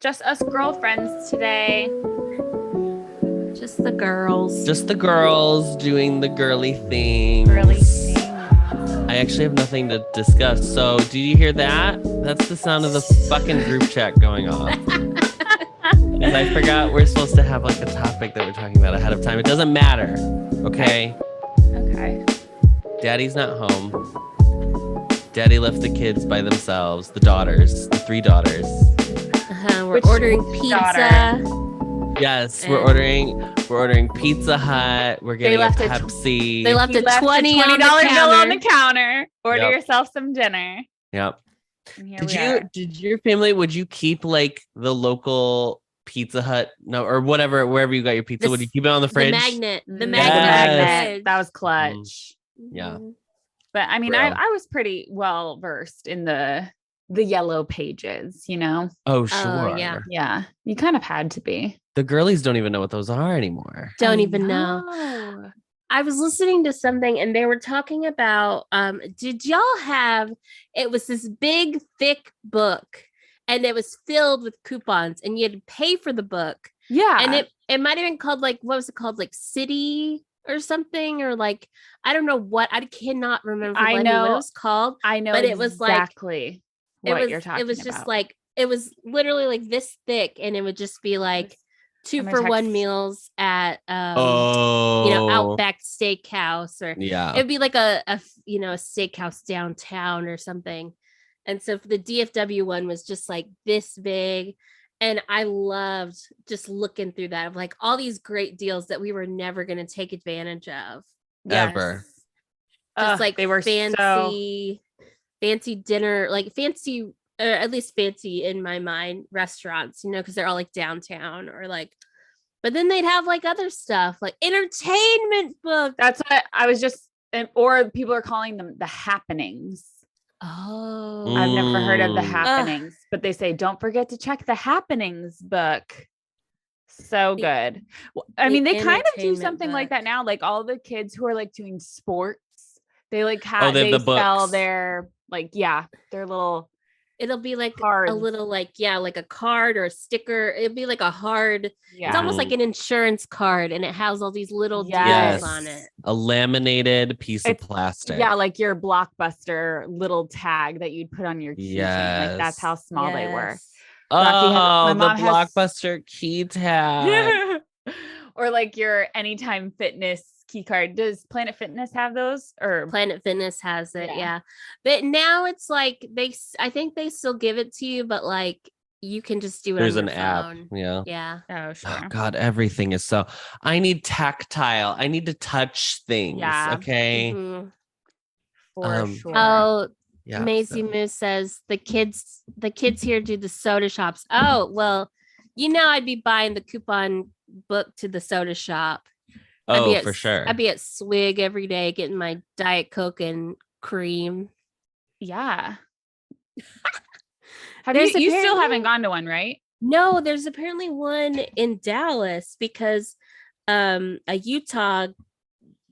Just us girlfriends today. Just the girls. Just the girls doing the girly things. Girly things. I actually have nothing to discuss. So, do you hear that? That's the sound of the fucking group chat going off. And I forgot we're supposed to have like a topic that we're talking about ahead of time. It doesn't matter. Okay. Okay. Daddy's not home. Daddy left the kids by themselves. The daughters, the 3 daughters. We're Which ordering pizza. daughter? Yes, we're ordering Pizza Hut. We're getting a left Pepsi. They left You a left $20 a $20 bill on the counter. Order Yep. yourself some dinner. Yep. And here Did we you are. did your family, would you keep like the local Pizza Hut or whatever, wherever you got your pizza, would you keep it on the The fridge? magnet. The Yes. magnet. That was clutch. Yeah. But I mean, Bro. I was pretty well versed in the yellow pages, you know? Oh, sure. yeah. Yeah. You kind of had to be. The girlies don't even know what those are anymore. Don't I even know. I was listening to something and they were talking about did y'all have it was this big thick book and it was filled with coupons and you had to pay for the book. Yeah. And it might have been called like what was it called? Like City or something, or like I don't know what, I cannot remember I what know. it was called. I know but it was like- exactly what you're talking about. It was just like it was literally like this thick and it would just be like 2 I'm for gonna 1 text- meals at Oh, Outback Steakhouse, or yeah. it'd be like a steakhouse downtown or something. And so the DFW one was just like this big. And I loved just looking through that of like all these great deals that we were never going to take advantage of. Ever. Just like they were fancy dinner, like fancy, or at least fancy in my mind, restaurants, because they're all like downtown or like, but then they'd have like other stuff like entertainment books. That's what I was just, or people are calling them the happenings. Oh, I've never heard of the Mm. happenings, but they say, don't forget to check the happenings book. So good. I mean, they kind of do entertainment something like book. that now. Like all the kids who are like doing sports, they like have, they they have the sell books. their their little it'll be like cards. a little like a card or a sticker. It'd be like a hard, it's almost like an insurance card, and it has all these little Yes. deals on it. A laminated piece of It's- plastic. Yeah, like your Blockbuster little tag that you'd put on your keychain. Like that's how small they were. Yes. Rocky has- my Oh, the mom has- Blockbuster key tag. Or like your Anytime Fitness key card. Does Planet Fitness have those? Or Planet Fitness has it, Yeah. yeah. But now it's like I think they still give it to you, but like you can just do it There's on an your app. phone. Yeah. Yeah. oh sure. Oh, God, everything is so. I need tactile. I need to touch things. Yeah. Okay. Mhm. For sure. Oh, Yeah. Maisie so- Moose says the kids here do the soda shops. Oh, well, I'd be buying the coupon book to the soda shop. I'd be Oh, at, for sure. I'd be at Swig every day getting my Diet Coke and cream. Yeah. There's you still apparently- haven't gone to one, right? No, there's apparently one in Dallas because a Utah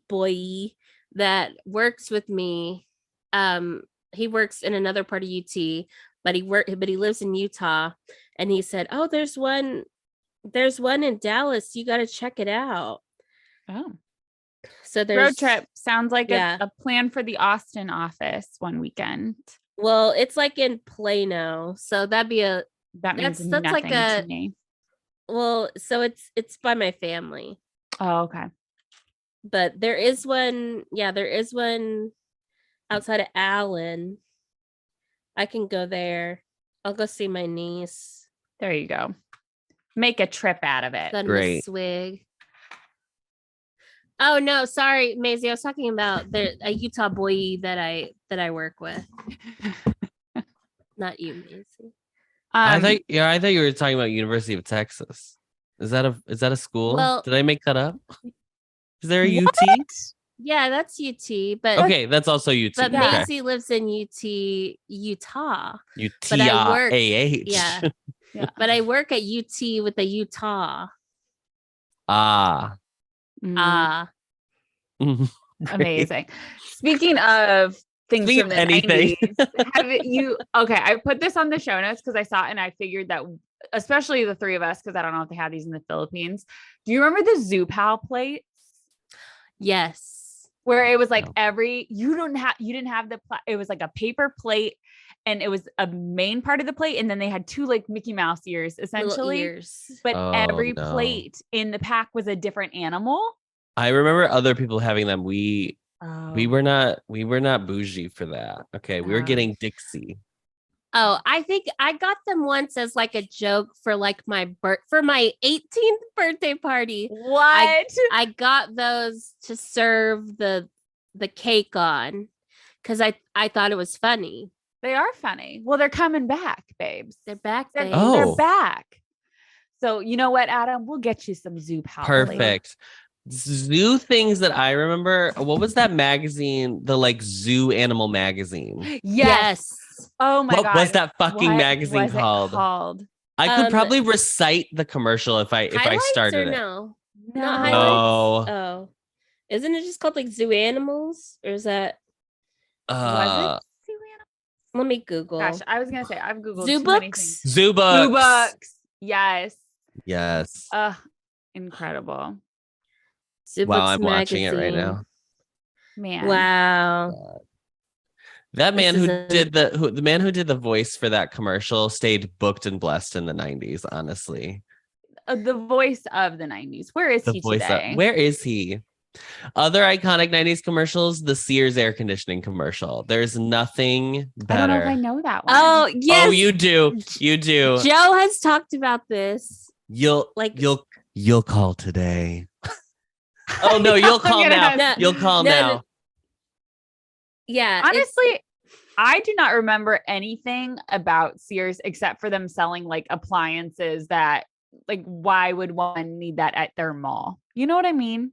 boy that works with me, he works in another part of UT, but he lives in Utah, and he said, "Oh, there's one in Dallas. You got to check it out." Oh. So there's Road trip sounds like Yeah. a plan for the Austin office one weekend. Well, it's like in Plano, so that'd be That means That's like nothing a- to me. so it's by my family. Oh, okay. But there is one outside of Allen. I can go there. I'll go see my niece. There you go. Make a trip out of it. Son Great. Swig. Oh no, sorry, Maisie. I was talking about a Utah boy that I work with. Not you, Maisie. I thought you were talking about University of Texas. Is that a school? Well- Did I make that up? Is there a What? UT? Yeah, that's UT, but Okay, that's also UT. but Okay. Maisie lives in Utah. but I work- UTRAH. Yeah. Yeah. But I work at UT with a Utah. Ah. Mm, Ah, amazing. Speaking of things Speaking from of the anything. 90s, have you okay, I put this on the show notes because I saw it and I figured that especially the three of us, because I don't know if they have these in the Philippines. Do you remember the Zoo Pal plates? Yes. Where it was like No. you didn't have it was like a paper plate, and it was a main part of the plate, and then they had two like Mickey Mouse ears Little essentially. ears. But Oh, every no. plate in the pack was a different animal. I remember other people having them. We Oh, were not bougie for that. Okay, we were getting Dixie. Oh, I think I got them once as like a joke for like my 18th birthday party. what? I got those to serve the cake on because I thought it was funny. They are funny. Well, they're coming back, babes. They're back. They're, Babes. Oh. they're back. So you know what, Adam? We'll get you some Zoo Pal plates. Perfect. Zoo things that I remember. What was that magazine? The like zoo animal magazine. Yes. Oh my What god. was that fucking What magazine was it called? called? I could probably recite the commercial if I Highlights started or it. no? No. Not No. highlights. Oh, isn't it just called like Zoo Animals, or is that? Was it Zoo Animals? Let me Google. Gosh, I was gonna say I've googled Zoo too many Books? things. Zoo Books. Zoo Books. Yes. Yes. Incredible. Zoo Wow, Books I'm watching it right magazine. now. Man. Wow. That man This who is did the man who did the voice for that commercial stayed booked and blessed in the 90s, honestly. The voice of the 90s. Where is he today? Where is he? Other iconic 90s commercials, the Sears air conditioning commercial. There's nothing better. I don't know if I know that one. Oh yes. Oh, you do. You do. Joe has talked about this. You'll call today. Oh no, I'm you'll call gonna now. have- You'll call now. Yeah. Honestly, I do not remember anything about Sears except for them selling like appliances that like why would one need that at their mall? You know what I mean?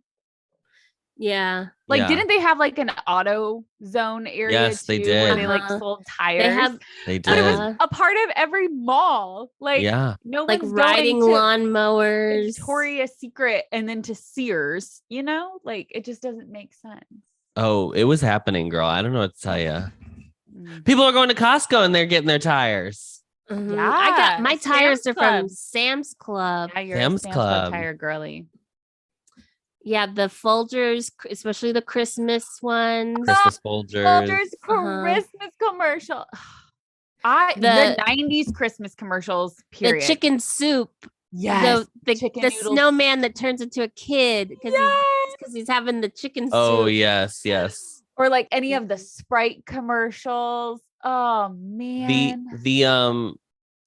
Yeah. Like, Yeah. didn't they have like an auto zone area Yes, they too, where did. they like Uh-huh. sold tires? They have They But it was did. a part of every mall. Like, Yeah. no like one's riding going to lawnmowers. Victoria's Secret and then to Sears, you know? Like, it just doesn't make sense. Oh, it was happening, girl. I don't know what to tell you. Mm. People are going to Costco and they're getting their tires. Mhm. Yeah, I got my tires Sam's are from Club. Sam's Club. Yeah, you're Sam's a Sam's Club Club. tire girly. Yeah, the Folgers, especially the Christmas ones. Christmas Folgers. Folgers Christmas commercial. The 90s Christmas commercials, period. The chicken soup. Yes. The chicken the noodles. snowman that turns into a kid because he's having the chicken Oh, soup. yes. Or like any of the Sprite commercials. Oh man.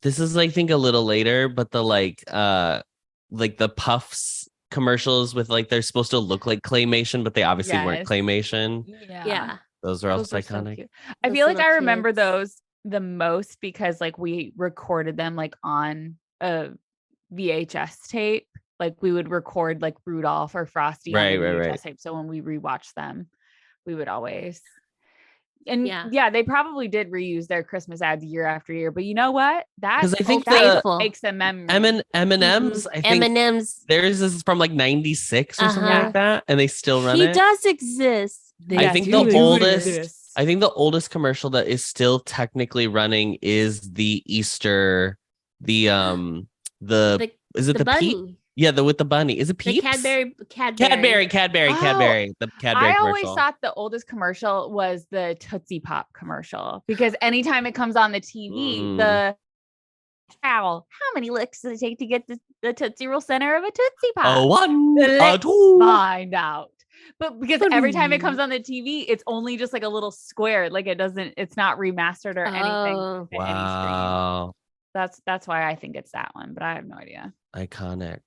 This is I think a little later, but the like the Puffs commercials with like they're supposed to look like claymation, but they obviously weren't Yes. claymation. Yeah. Those are also Those are so iconic. cute. I Those feel like I little remember kids. those the most because like we recorded them like on a VHS tape. Like we would record like Rudolph or Frosty on the VHS tape. So when we rewatched them, we would always. And yeah, they probably did reuse their Christmas ads year after year. But you know what? That I think makes a memory. M&M's, I think M&M's. theirs is from like 96 or something like that, and they still run it. He does exist. I think the oldest commercial that is still technically running is the Easter, is it the bunny? Pete? Yeah, with the bunny. Is it Peeps? The Cadbury. The Cadbury I always commercial. thought the oldest commercial was the Tootsie Pop commercial because anytime it comes on the TV, the how many licks does it take to get the Tootsie Roll center of a Tootsie Pop? Oh, one, Let's two. find out. But because every time it comes on the TV, it's only just like a little square. Like it's not remastered or anything. Wow. That's why I think it's that one, but I have no idea. Iconic.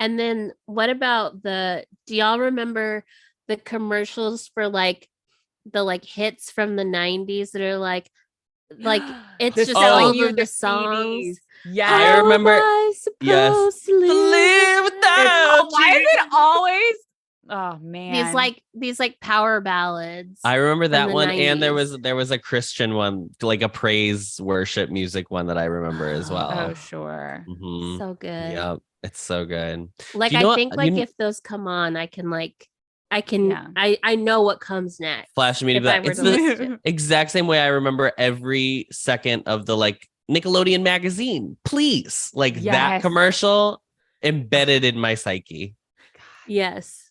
And then what about do y'all remember the commercials for like the like hits from the 90s that are like it's just all of the songs? Yeah. I remember. I supposed to live without why is it always? Oh man. These like power ballads. I remember that one, 90s. and there was a Christian one, like a praise worship music one that I remember as well. Oh sure. Mhm. So good. Yeah, it's so good. Like You know I what? think if those come on, I know what comes next. Flash me to if I that. were It's to the list it. exact same way I remember every second of the like Nickelodeon magazine, please. Like that commercial embedded in my psyche. Yes.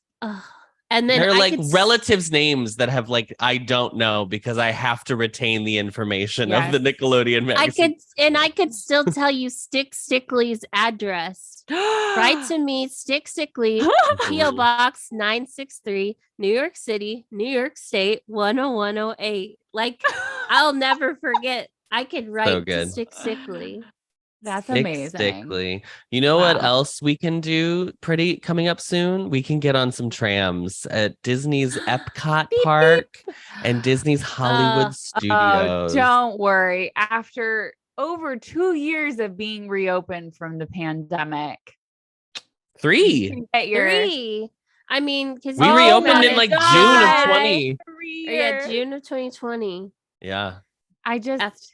And then they're like relatives' names that have like, I don't know because I have to retain the information of the Nickelodeon magazine. I could still tell you Stickly's address. Write to me, Stickly, P.O. Box 963, New York City, New York State, 10108. Like, I'll never forget. I could write to Stickly. That's amazing. Stickly. You know what else we can do coming up soon? We can get on some trams at Disney's Epcot Park and Disney's Hollywood Studios. Don't worry. After over 2 years of being reopened from the pandemic. 3. I mean, because we reopened in like June of 20. Yeah, June of 2020. Yeah. I just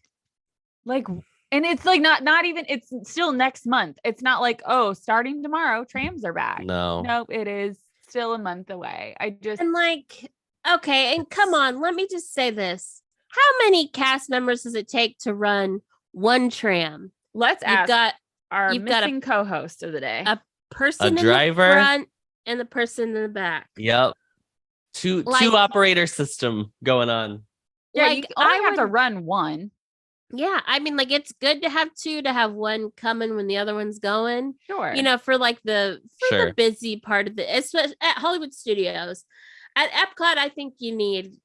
like, and it's like not even, it's still next month. It's not like, oh, starting tomorrow, trams are back. Nope, it is still a month away. And like, okay, and come on, let me just say this. How many cast members does it take to run one tram? Let's ask our missing co-host of the day. A person, a driver, in the front and the person in the back. Yep. Two operator system going on. Yeah, like, I have to run one. Yeah, I mean, like, it's good to have two, to have one coming when the other one's going. Sure. You know, for like the busy part of especially at Hollywood Studios. At Epcot, I think you need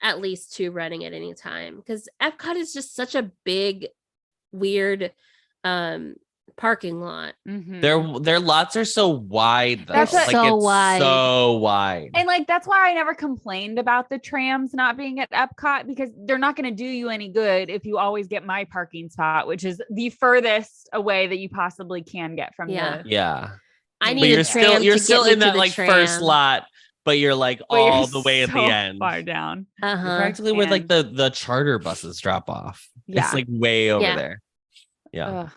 at least 2 running at any time, because Epcot is just such a big, weird parking lot. Mm-hmm. Their lots are so wide though. That's so wide. And like that's why I never complained about the trams not being at Epcot, because they're not going to do you any good if you always get my parking spot, which is the furthest away that you possibly can get from the I need a tram. You're still in that like first lot, but you're like all the way at the end, far down. Practically where like the charter buses drop off. Yeah. It's like way over there. Yeah.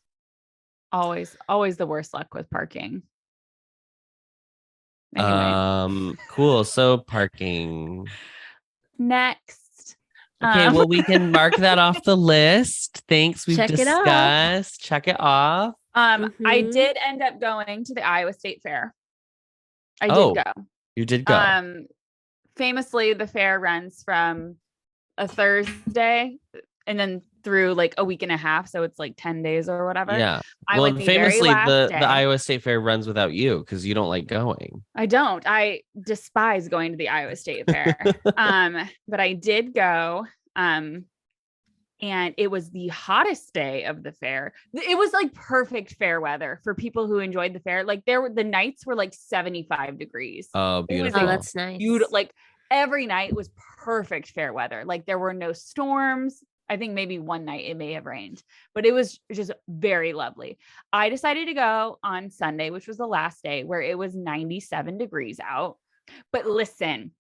Always the worst luck with parking. Anyway. Cool. So parking. Next. Okay, well, we can mark that off the list. Thanks. We've discussed. Check it off. I did end up going to the Iowa State Fair. I did go. You did go. Famously, the fair runs from a Thursday and then through like a week and a half, so it's like 10 days or whatever. Yeah. Well, famously, the Iowa State Fair runs without you because you don't like going. I don't. I despise going to the Iowa State Fair. But I did go. And it was the hottest day of the fair. It was like perfect fair weather for people who enjoyed the fair. Like the nights were like 75 degrees. Oh, beautiful. Oh, that's nice. Like every night was perfect fair weather. Like there were no storms. I think maybe one night it may have rained, but it was just very lovely. I decided to go on Sunday, which was the last day, where it was 97 degrees out. But listen,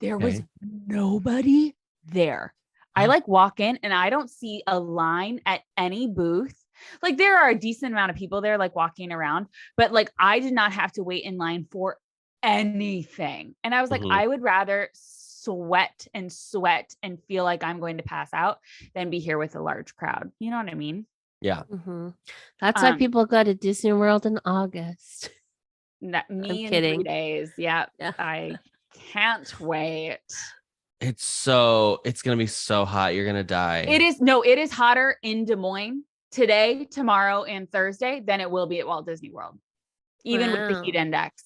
there was nobody there. I like walk in and I don't see a line at any booth. Like there are a decent amount of people there like walking around, but like I did not have to wait in line for anything. And I was like, I would rather sweat and feel like I'm going to pass out than be here with a large crowd. You know what I mean? Yeah. That's why people go to Disney World in August. Me in 3 days. Yeah. I can't wait. It's going to be so hot. You're going to die. It is hotter in Des Moines today, tomorrow, and Thursday than it will be at Walt Disney World. Even with the heat index.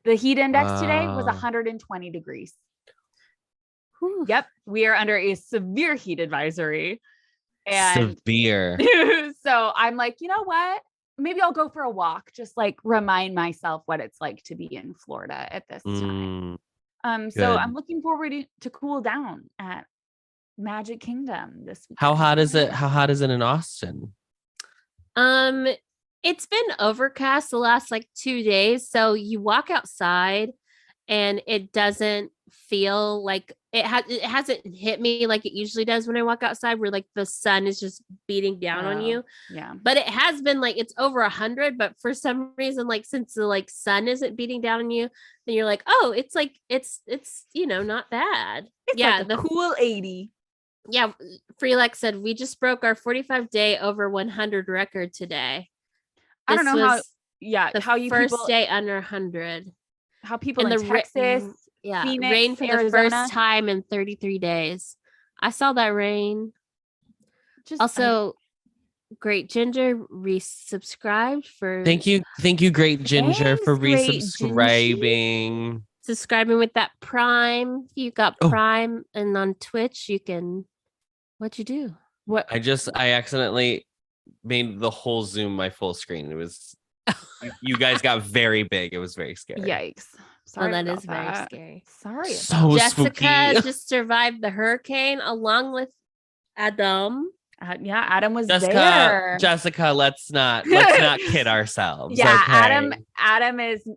The heat index today was 120 degrees. Whew. Yep. We are under a severe heat advisory. And severe. So I'm like, you know what? Maybe I'll go for a walk. Just like remind myself what it's like to be in Florida at this time. So I'm looking forward to cool down at Magic Kingdom this week. How hot is it? How hot is it in Austin? It's been overcast the last like 2 days. So you walk outside and it doesn't feel like it hasn't hit me like it usually does when I walk outside, where like the sun is just beating down on you. Yeah. But it has been like, it's over 100, but for some reason, like since the like sun isn't beating down on you, then you're like, oh, it's like, it's, not bad. It's like a cool 80. Yeah, Freelex said we just broke our 45-day over 100 record today. I don't know how the first day under 100. How people in Texas, Phoenix, rain for Arizona. the first time in 33 days. I saw that rain. Great Ginger resubscribed for. Thank you, Great Ginger, for resubscribing. Subscribing with that Prime. You got Prime, and on Twitch you can. What'd you do? What? I accidentally made the whole Zoom my full screen. It was. You guys got very big. It was very scary. Yikes. Sorry. That is very scary. Sorry. So Jessica spooky. just survived the hurricane along with Adam. Adam was Jessica, there. Jessica, let's not kid ourselves. Yeah, okay? Adam is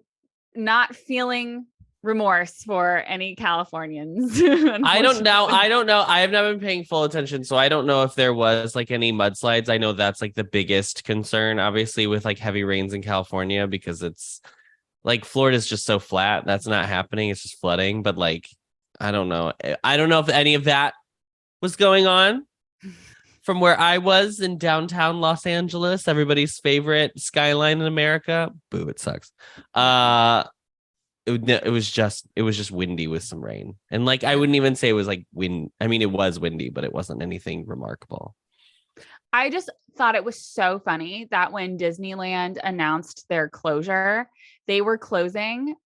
not feeling remorse for any Californians. I don't know. I have not been paying full attention, so I don't know if there was like any mudslides. I know that's like the biggest concern, obviously, with like heavy rains in California, because it's like Florida's just so flat. That's not happening. It's just flooding. But like, I don't know. I don't know if any of that was going on. From where I was in downtown Los Angeles, everybody's favorite skyline in America. Boo, it sucks. It was just windy with some rain. And like, I wouldn't even say it was like wind. I mean, it was windy, but it wasn't anything remarkable. I just thought it was so funny that when Disneyland announced their closure, they were closing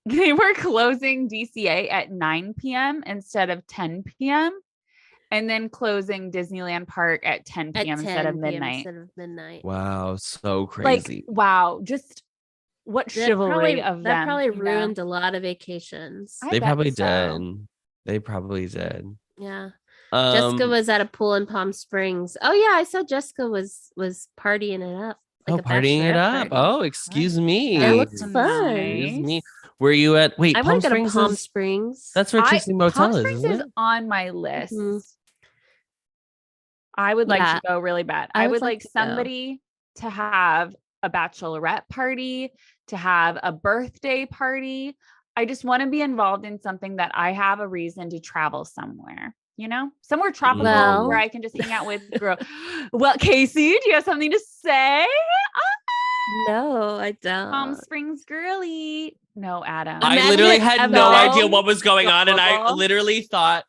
DCA at 9 p.m. instead of 10 p.m. and then closing Disneyland Park at 10 p.m. instead of midnight. Wow, so crazy. Like, wow, just what chivalry of them. That probably ruined a lot of vacations. They probably did. They probably did. Yeah. Jessica was at a pool in Palm Springs. Oh yeah, I saw Jessica was partying it up. Like partying it up. Party. Oh, excuse me. It looks fun. Excuse me. Were you at I want to go to Palm Springs. That's where Trixie Motel Palm Springs is on my list. Mm-hmm. I would like to go really bad. I would like somebody to have a bachelorette party, to have a birthday party. I just want to be involved in something that I have a reason to travel somewhere. You know, somewhere tropical where I can just hang out with girl. Well, Casey, do you have something to say? No, I don't. Palm Springs girly. No, Adam. I literally had no idea what was going on, and I literally thought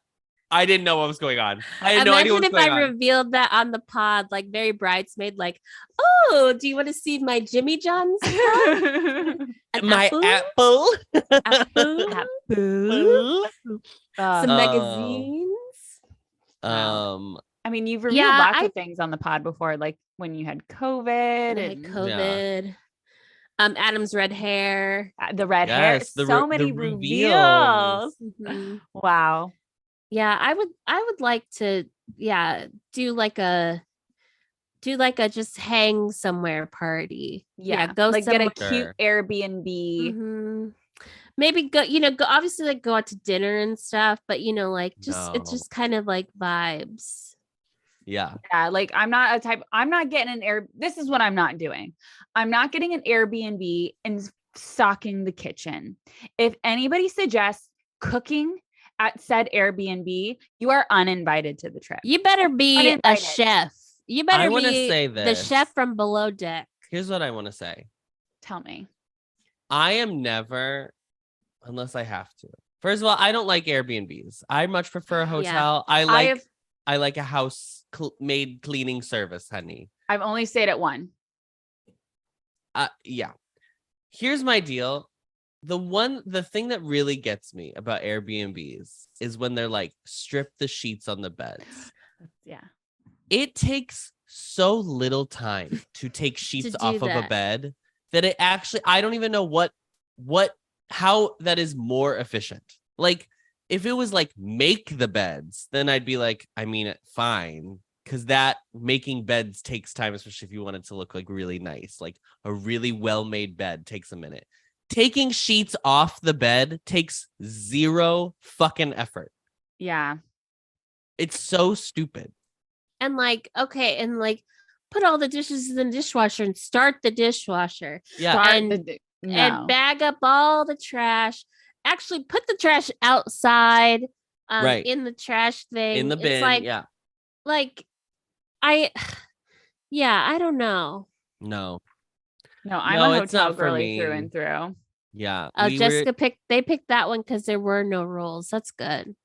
I didn't know what was going on. I had no idea what was going on. Imagine if I revealed that on the pod, like very bridesmaid, like, oh, do you want to see my Jimmy John's? My apple. Some magazines. I mean, you've reviewed lots of things on the pod before, like when you had COVID. Adam's red hair. The red hair. So many reveals. Mm-hmm. Wow. Yeah, I would like to do like a just hang somewhere party. Go like somewhere. Get a cute Airbnb. Mm-hmm. Maybe go obviously like go out to dinner and stuff, but it's just kind of like vibes. Yeah, like I'm not getting this is what I'm not doing. I'm not getting an Airbnb and stocking the kitchen. If anybody suggests cooking at said Airbnb, you are uninvited to the trip. You better be a chef. You better be the chef from Below Deck. Here's what I want to say. Tell me. I am never, unless I have to. First of all, I don't like Airbnbs. I much prefer a hotel. Yeah. I like a house made cleaning service, honey. I've only stayed at one. Yeah. Here's my deal. The thing that really gets me about Airbnbs is when they're like, strip the sheets on the beds. Yeah. It takes so little time to take sheets off of a bed that it actually, I don't even know how that is more efficient. Like, if it was like make the beds, then I'd be like, I mean, fine. Because that making beds takes time, especially if you want it to look like really nice. Like a really well-made bed takes a minute. Taking sheets off the bed takes zero fucking effort. Yeah. It's so stupid. And put all the dishes in the dishwasher and start the dishwasher. Yeah. And bag up all the trash. Actually put the trash outside Right. in the trash thing. In the bin. It's like, yeah. Like, I don't know. No, I'm a it's hotel not for girly me. through and through. Yeah. Oh, they picked that one because there were no rules. That's good.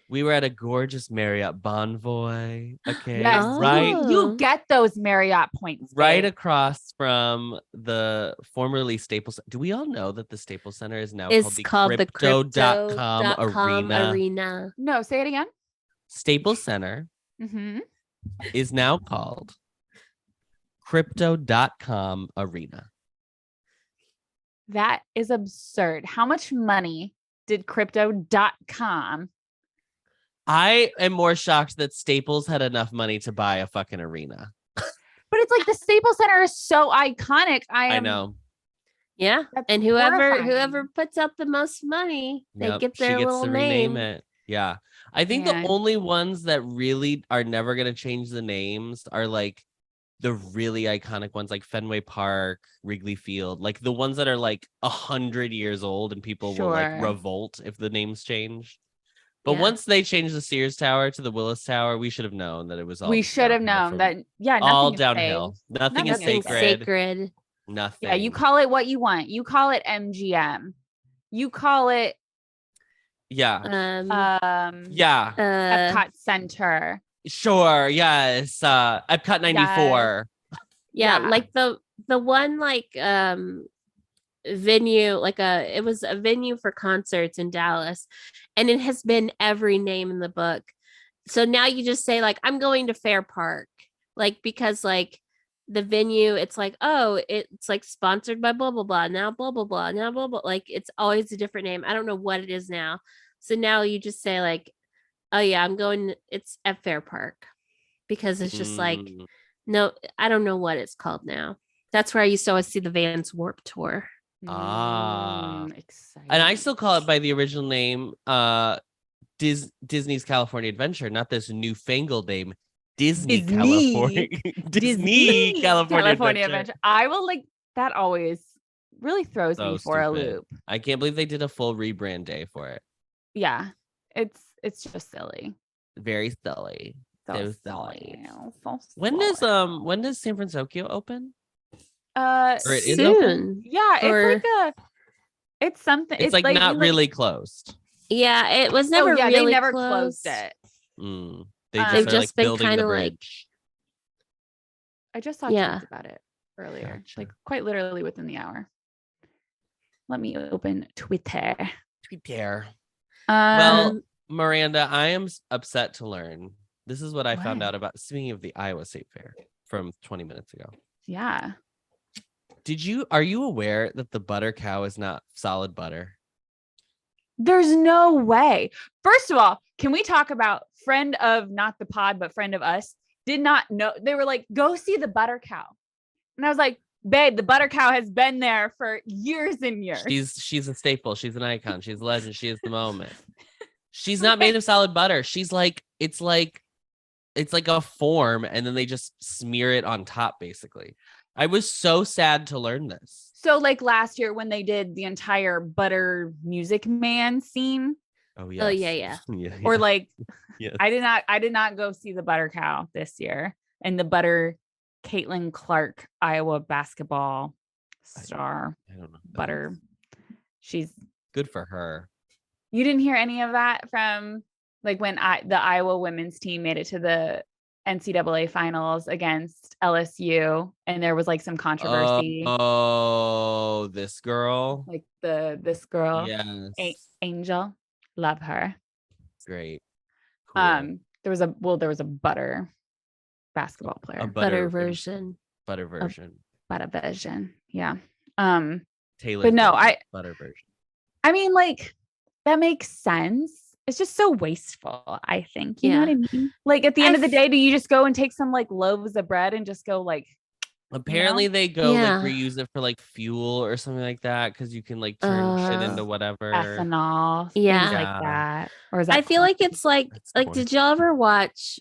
We were at a gorgeous Marriott Bonvoy. Okay. Yes, Right. you get those Marriott points. Right babe. across from the formerly Staples. Do we all know that the Staples Center is now Called the Crypto.com Arena? No, say it again. Staples Center Mm-hmm. is now called Crypto.com Arena. That is absurd. How much money did Crypto.com? I am more shocked that Staples had enough money to buy a fucking arena. But it's like the Staples Center is so iconic. I know. Yeah. And whoever puts out the most money, they get their little name. It. Yeah. I think the only ones that really are never going to change the names are like the really iconic ones like Fenway Park, Wrigley Field, like the ones that are like 100 years old and people will like revolt if the names change. But once they changed the Sears Tower to the Willis Tower, we should have known that it was all. We should have known that. Yeah, all downhill. Nothing is sacred. Nothing. Yeah, you call it what you want. You call it MGM. You call it. Epcot Center. Sure. Yes. Epcot 94. Yeah, like the one venue, it was a venue for concerts in Dallas, and it has been every name in the book. So now you just say like, I'm going to Fair Park, like, because like the venue, it's like, oh, it's like sponsored by blah blah blah, now blah blah blah, now blah blah, like it's always a different name. I don't know what it is now. So now you just say like, oh yeah, it's at Fair Park, because it's just like, no, I don't know what it's called now. That's where I used to always see the Vans Warped Tour. Exciting. And I still call it by the original name, Disney's California Adventure, not this newfangled name, California Adventure. I will like that. Always really throws me for a loop. I can't believe they did a full rebrand day for it. Yeah, it's just silly. Very silly. So silly. When does San Francisco open? Or it is soon. Open? Yeah, it's something. It's like not really closed. Yeah, it was never. They never closed it. They've just been kind of like. I just saw tweets about it earlier, like quite literally within the hour. Let me open Twitter. Well, Miranda, I am upset to learn. This is what I found out about. Speaking of the Iowa State Fair from 20 minutes ago. Yeah. Are you aware that the butter cow is not solid butter? There's no way. First of all, can we talk about friend of not the pod, but friend of us did not know. They were like, go see the butter cow. And I was like, babe, the butter cow has been there for years and years. She's a staple. She's an icon. She's a legend. She is the moment. She's not made of solid butter. She's like, it's like a form, and then they just smear it on top, basically. I was so sad to learn this. So like last year when they did the entire butter Music Man scene. Oh yeah. Or like, yes. I did not go see the butter cow this year, and the butter Caitlin Clark, Iowa basketball star. I don't know. Butter. She's good for her. You didn't hear any of that from like when the Iowa women's team made it to the NCAA finals against LSU, and there was like some controversy. Oh, this girl, like this girl, yes, Angel, love her. Great. Cool. There was a butter basketball player, a butter version, yeah. Taylor, but no, butter version. I mean, like that makes sense. It's just so wasteful, I think. You know what I mean? Like at the end of the day, do you just go and take some like loaves of bread and just go like apparently they go like reuse it for like fuel or something like that, because you can like turn shit into whatever. Ethanol, things like that. Or is that I feel like it's like did y'all ever watch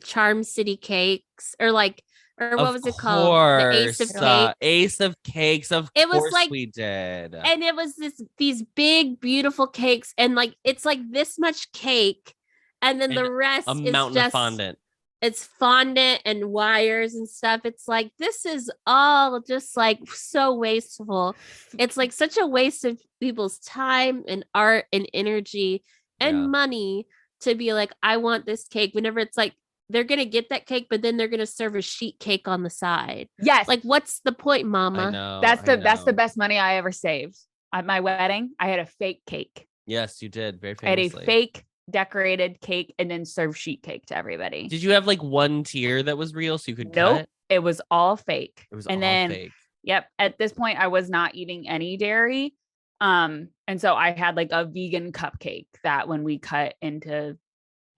Charm City Cakes or like Or what Of was it called? The Ace of course, Cakes. Ace of Cakes. Of It was course like, we did. and it was these big, beautiful cakes, and like it's like this much cake, and then And the a rest is mountain of just fondant. it's fondant and wires and stuff. It's like this is all just like so wasteful. It's like such a waste of people's time and art and energy and Yeah. money to be like, I want this cake. Whenever it's like they're gonna get that cake, but then they're gonna serve a sheet cake on the side. Yes. Like, what's the point, I mama? know. That's the know. best money I ever saved. At my wedding, I had a fake cake. Yes, you did. Very I had a famously. fake decorated cake and then served sheet cake to everybody. Did you have like one tier that was real so you could Nope. cut? It was all fake. It was and all then, fake. Yep. At this point, I was not eating any dairy. And so I had like a vegan cupcake that when we cut into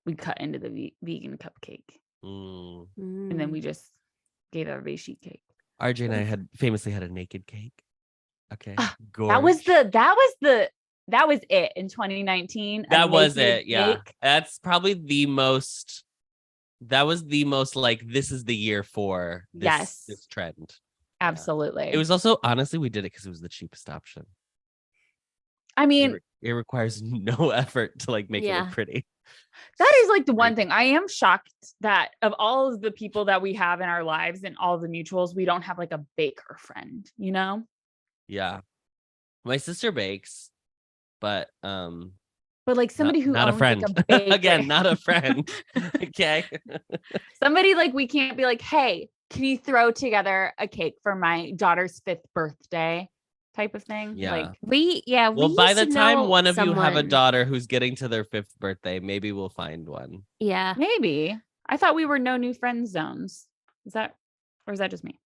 the vegan cupcake. And then we just gave everybody sheet cake. RJ and I had famously had a naked cake. Okay. That was it in 2019. That was it. Yeah. Cake. That's probably the most like, this is the year for this trend. Absolutely. Yeah. It was also, honestly, we did it because it was the cheapest option. I mean, it requires no effort to like make it look pretty. That is like the one thing. I am shocked that of all of the people that we have in our lives and all the mutuals, we don't have like a baker friend, you know? Yeah. My sister bakes, but like somebody who not a owns, friend. like, a baker. Again, not a friend. Okay. Somebody like we can't be like, hey, can you throw together a cake for my daughter's 5th birthday? Type of thing. Yeah. Well, by the time one of you have a daughter who's getting to their 5th birthday, maybe we'll find one. Yeah. Maybe. I thought we were no new friend zones. Is that just me?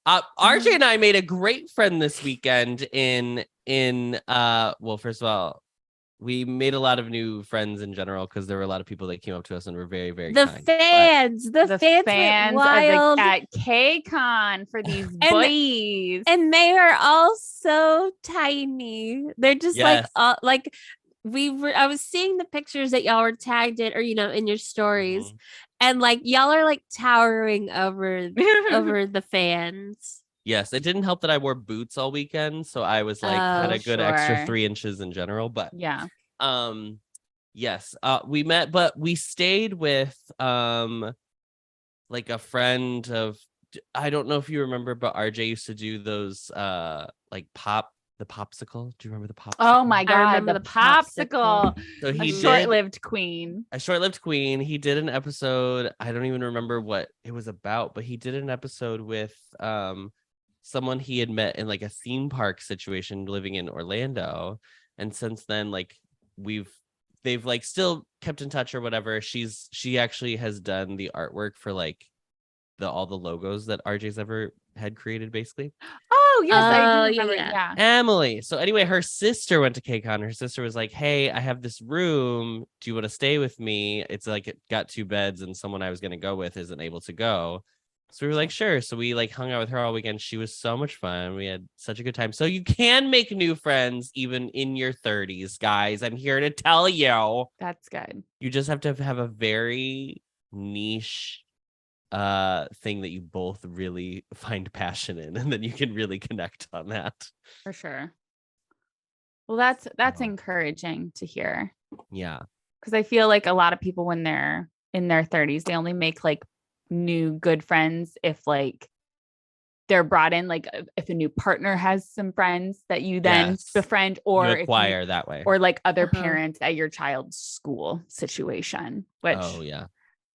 RJ and I made a great friend this weekend well, first of all, we made a lot of new friends in general because there were a lot of people that came up to us and were very, very kind. The fans went wild at KCON for these boys. And they are all so tiny. They're just like I was seeing the pictures that y'all were tagged in or in your stories. And like y'all are like towering over the fans. Yes, it didn't help that I wore boots all weekend, so I was like had a good extra 3 inches in general. But yeah, yes, we met, but we stayed with like a friend of. I don't know if you remember, but RJ used to do those like the popsicle. Do you remember the popsicle? Oh my god, I remember the popsicle. So he did short-lived queen. A short-lived queen. He did an episode. I don't even remember what it was about, but he did an episode with someone he had met in like a theme park situation living in Orlando. And since then, like they've like still kept in touch or whatever. She actually has done the artwork for like all the logos that RJ's ever had created, basically. Oh yes, I do remember. Yeah. Emily. So anyway, her sister went to KCON. Her sister was like, hey, I have this room. Do you want to stay with me? It's like it got 2 beds and someone I was going to go with isn't able to go. So we were like, sure. So we like hung out with her all weekend. She was so much fun. We had such a good time. So you can make new friends even in your 30s, guys. I'm here to tell you. That's good. You just have to have a very niche thing that you both really find passion in, and then you can really connect on that. For sure. Well, that's encouraging to hear. Yeah. Because I feel like a lot of people when they're in their 30s, they only make like new good friends if like they're brought in, like if a new partner has some friends that you then befriend, or you acquire that way, or like other parents at your child's school situation, which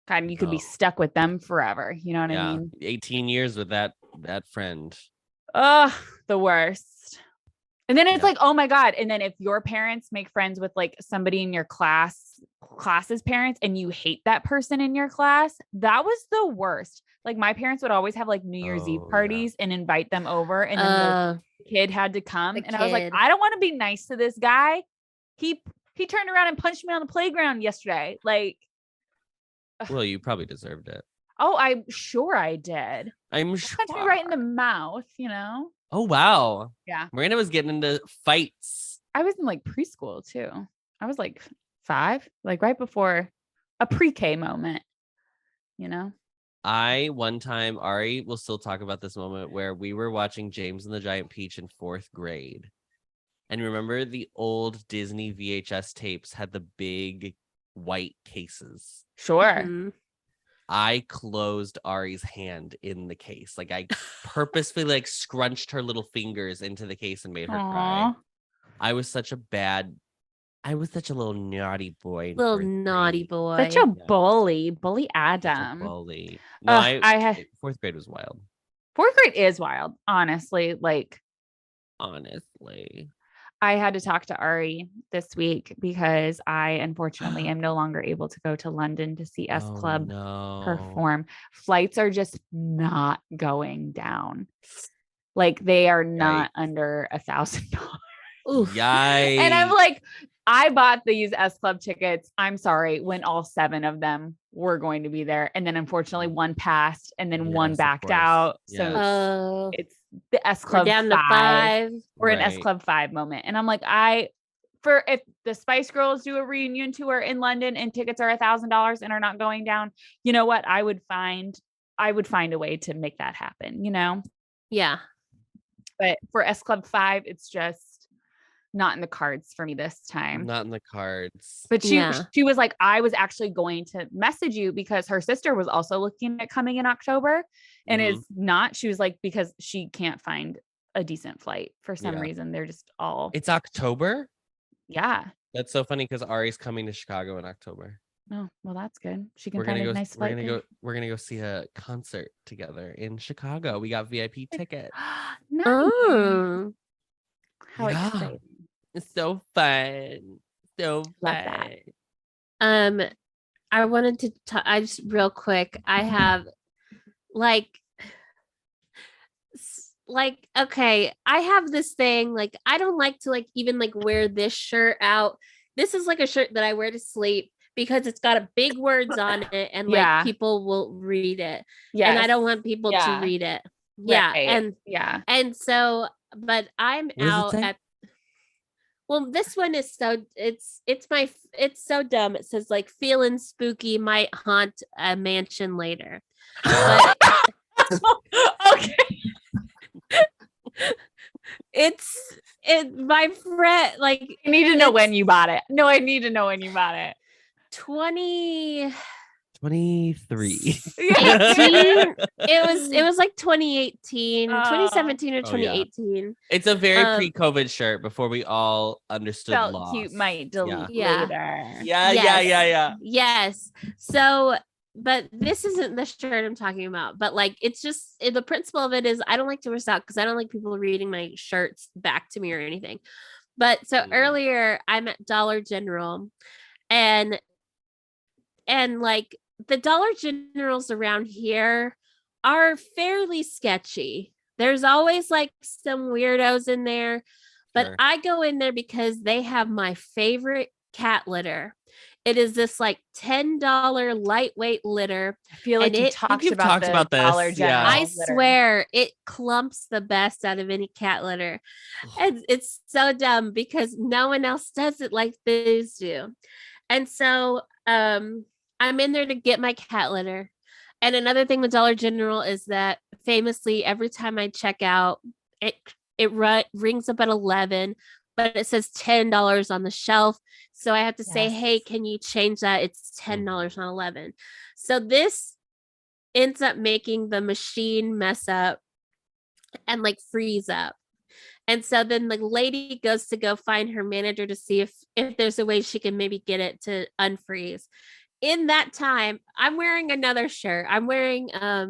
God, you could be stuck with them forever. You know what I mean? 18 years with that friend. Oh, the worst. And then it's like, oh my God. And then if your parents make friends with like somebody in your class's parents and you hate that person in your class, that was the worst. Like my parents would always have like New Year's Eve parties and invite them over. And then the kid had to come. And I was like, I don't want to be nice to this guy. He turned around and punched me on the playground yesterday. Like, well, you probably deserved it. Oh, I'm sure I did. I'm sure. Punched me right in the mouth, you know? Oh, wow. Yeah. Miranda was getting into fights. I was in like preschool too. I was like 5, like right before a pre-K moment, you know? One time, Ari will still talk about this moment where we were watching James and the Giant Peach in 4th grade. And remember the old Disney VHS tapes had the big white cases. Sure. Mm-hmm. I closed Ari's hand in the case. Like I purposefully like scrunched her little fingers into the case and made her cry. I was such a little naughty boy. Little naughty boy. Such a bully. Bully Adam. Bully. No, I had 4th grade was wild. 4th grade is wild, honestly. Honestly. I had to talk to Ari this week because I unfortunately am no longer able to go to London to see S Club perform. Flights are just not going down. Like they are not under $1,000. Yikes. And I'm like, I bought these S Club tickets. I'm sorry, when all 7 of them were going to be there. And then unfortunately one passed and then one backed out. So it's the S Club down to 5. We're an S Club 5 moment. And I'm like, if the Spice Girls do a reunion tour in London and tickets are $1,000 and are not going down, you know what? I would find a way to make that happen, you know? Yeah. But for S Club 5, it's just not in the cards for me this time. Not in the cards. But she was like, I was actually going to message you because her sister was also looking at coming in October and is not. She was like, because she can't find a decent flight for some reason. They're just all. It's October? Yeah. That's so funny because Ari's coming to Chicago in October. Oh, well, that's good. She can find a nice flight. We're gonna go see a concert together in Chicago. We got VIP tickets. Nice. Oh. How exciting. It's so fun. So Love fun. That. I wanted to I just real quick. I have okay, I have this thing, like I don't like to even wear this shirt out. This is like a shirt that I wear to sleep because it's got a big words on it and people will read it. Yeah. And I don't want people to read it. Yeah. Right. And so, but I'm out at this one is it's so dumb. It says feeling spooky might haunt a mansion later. But, okay. My friend I need to know when you bought it. No, I need to know when you bought it. 23. 18, it was 2018, 2017 or 2018. Yeah. It's a very pre-COVID shirt before we all understood felt loss. Cute might delete later. Yeah. Yes. So, but this isn't the shirt I'm talking about, but it's just the principle of it is I don't like to wear out because I don't like people reading my shirts back to me or anything. But so earlier I'm at Dollar General and the Dollar Generals around here are fairly sketchy. There's always some weirdos in there, but I go in there because they have my favorite cat litter. It is this $10 lightweight litter. I feel like you've talked about this. Dollar General I swear it clumps the best out of any cat litter. And it's so dumb because no one else does it like these do. And so I'm in there to get my cat litter. And another thing with Dollar General is that famously every time I check out, it rings up at 11, but it says $10 on the shelf. So I have to say, hey, can you change that? It's $10, not 11. So this ends up making the machine mess up and freeze up. And so then the lady goes to go find her manager to see if there's a way she can maybe get it to unfreeze. In that time, I'm wearing another shirt. I'm wearing a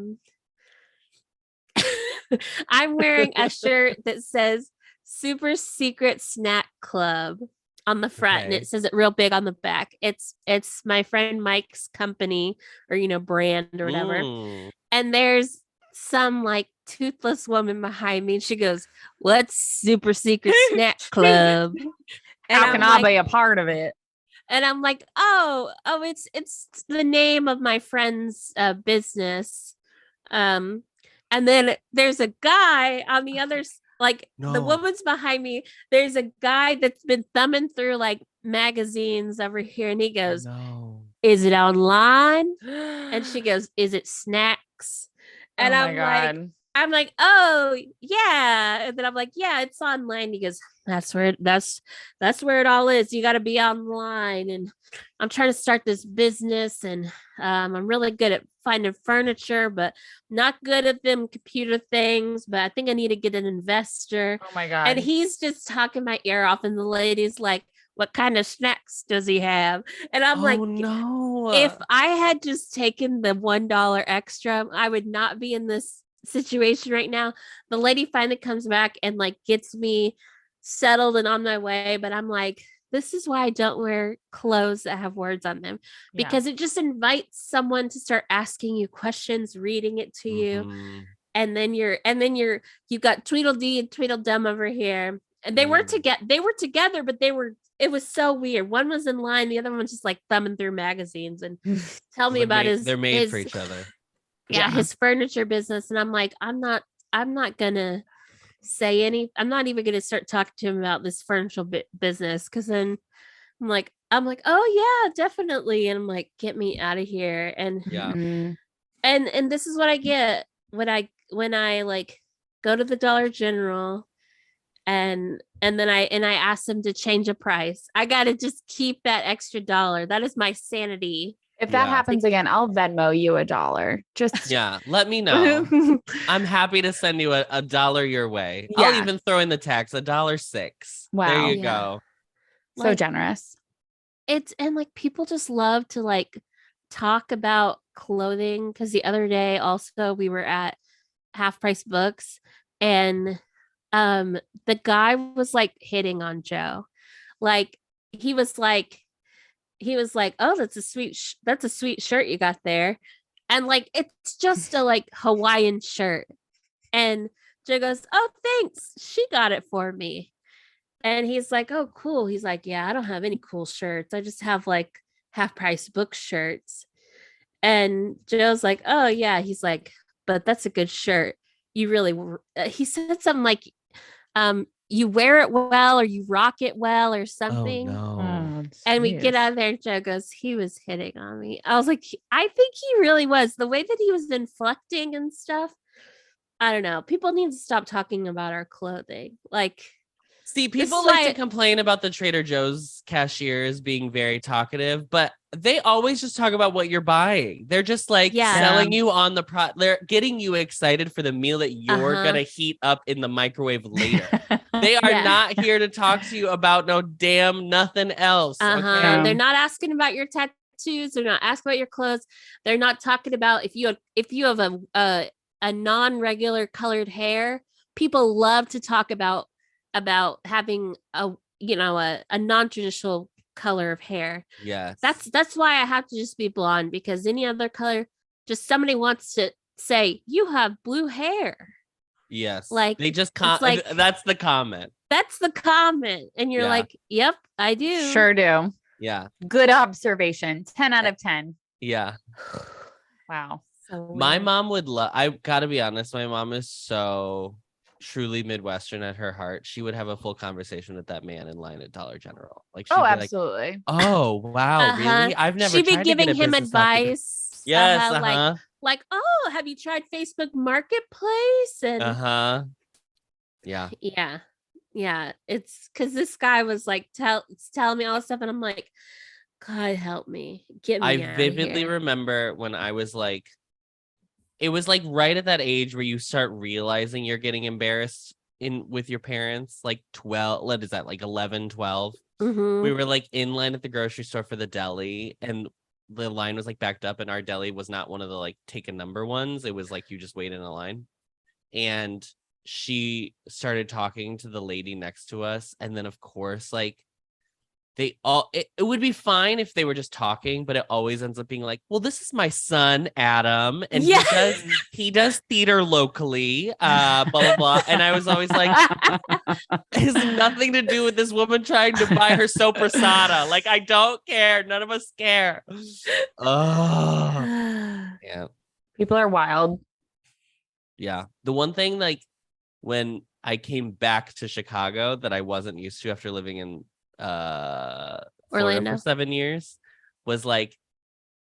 shirt that says Super Secret Snack Club on the front, and it says it real big on the back. It's my friend Mike's company or brand or whatever. And there's some toothless woman behind me, and she goes, "What's Super Secret Snack Club? How can I be a part of it?" And I'm like, oh, it's the name of my friend's business. And then there's a guy on the other, the woman's behind me. There's a guy that's been thumbing through magazines over here. And he goes, is it online? And she goes, is it snacks? And Oh my God. I'm like, oh yeah. And then I'm like, yeah, it's online. He goes, that's where it all is. You got to be online. And I'm trying to start this business, and I'm really good at finding furniture, but not good at them computer things. But I think I need to get an investor. Oh my And God. he's just talking my ear off, and the lady's like, what kind of snacks does he have? And I'm like, no. if I had just taken the $1 extra, I would not be in this situation right now. The lady finally comes back and like gets me settled and on my way. But I'm like, this is why I don't wear clothes that have words on them, because it just invites someone to start asking you questions, reading it to you. And then you've got Tweedledee and Tweedledum over here. And they were together, but it was so weird. One was in line, the other one was just like thumbing through magazines and tell me about they're made for each other. His furniture business. And I'm like, I'm not gonna say I'm not even gonna start talking to him about this furniture business, because then I'm like, oh yeah, definitely. And I'm like, get me out of here. And and this is what I get when I like go to the Dollar General and then I ask them to change a price. I gotta just keep that extra $1. That is my sanity. If that happens again, I'll Venmo you $1. Just let me know. I'm happy to send you a $1 your way. Yeah. I'll even throw in the tax, $1.06. Wow. There you go. So like, generous. And like people just love to like talk about clothing, because the other day also we were at Half Price Books, and the guy was like hitting on Joe. Like he was like, oh, that's a sweet shirt you got there. And like, it's just a like Hawaiian shirt. And Joe goes, oh, thanks. She got it for me. And he's like, oh, cool. He's like, yeah, I don't have any cool shirts. I just have like Half Price Book shirts. And Joe's like, oh yeah. He's like, but that's a good shirt. You really, he said something like, you wear it well, or you rock it well, or something. Oh, no. And we get out of there, and Joe goes, he was hitting on me. I was like, I think he really was. The way that he was inflecting and stuff. I don't know. People need to stop talking about our clothing. Like, see, people like to complain about the Trader Joe's cashiers being very talkative, but they always just talk about what you're buying. They're just like selling you on the they're getting you excited for the meal that you're gonna heat up in the microwave later. They are not here to talk to you about no damn nothing else. Okay? They're not asking about your tattoos. They're not asking about your clothes. They're not talking about if you have a non-regular colored hair. People love to talk about having a non-traditional color of hair. Yes. That's why I have to just be blonde, because any other color, just somebody wants to say you have blue hair. Yes. Like they just like, that's the comment. That's the comment. And you're like, yep, I do. Sure do. Yeah. Good observation. 10 out of 10. Yeah. Wow. So my mom would I gotta be honest, my mom is so truly Midwestern at her heart. She would have a full conversation with that man in line at Dollar General. Like, she'd be absolutely. Like, oh wow, really? I've never. She'd be giving him advice. Yes. Like, oh, have you tried Facebook Marketplace? And yeah. It's because this guy was like telling me all this stuff, and I'm like, God help me, get me. I vividly remember when I was like, it was like right at that age where you start realizing you're getting embarrassed with your parents, like 12, what is that, like 11, 12? Mm-hmm. We were like in line at the grocery store for the deli, and the line was like backed up, and our deli was not one of the like take a number ones. It was like you just wait in a line. And she started talking to the lady next to us, and then of course, like, it would be fine if they were just talking, but it always ends up being like, well, this is my son Adam, and he does theater locally, blah blah blah. And I was always like, it has nothing to do with this woman trying to buy her sopressata. Like, I don't care, none of us care. Oh yeah, people are wild. Yeah, the one thing, like, when I came back to Chicago that I wasn't used to after living in Orlando for 7 years, was like,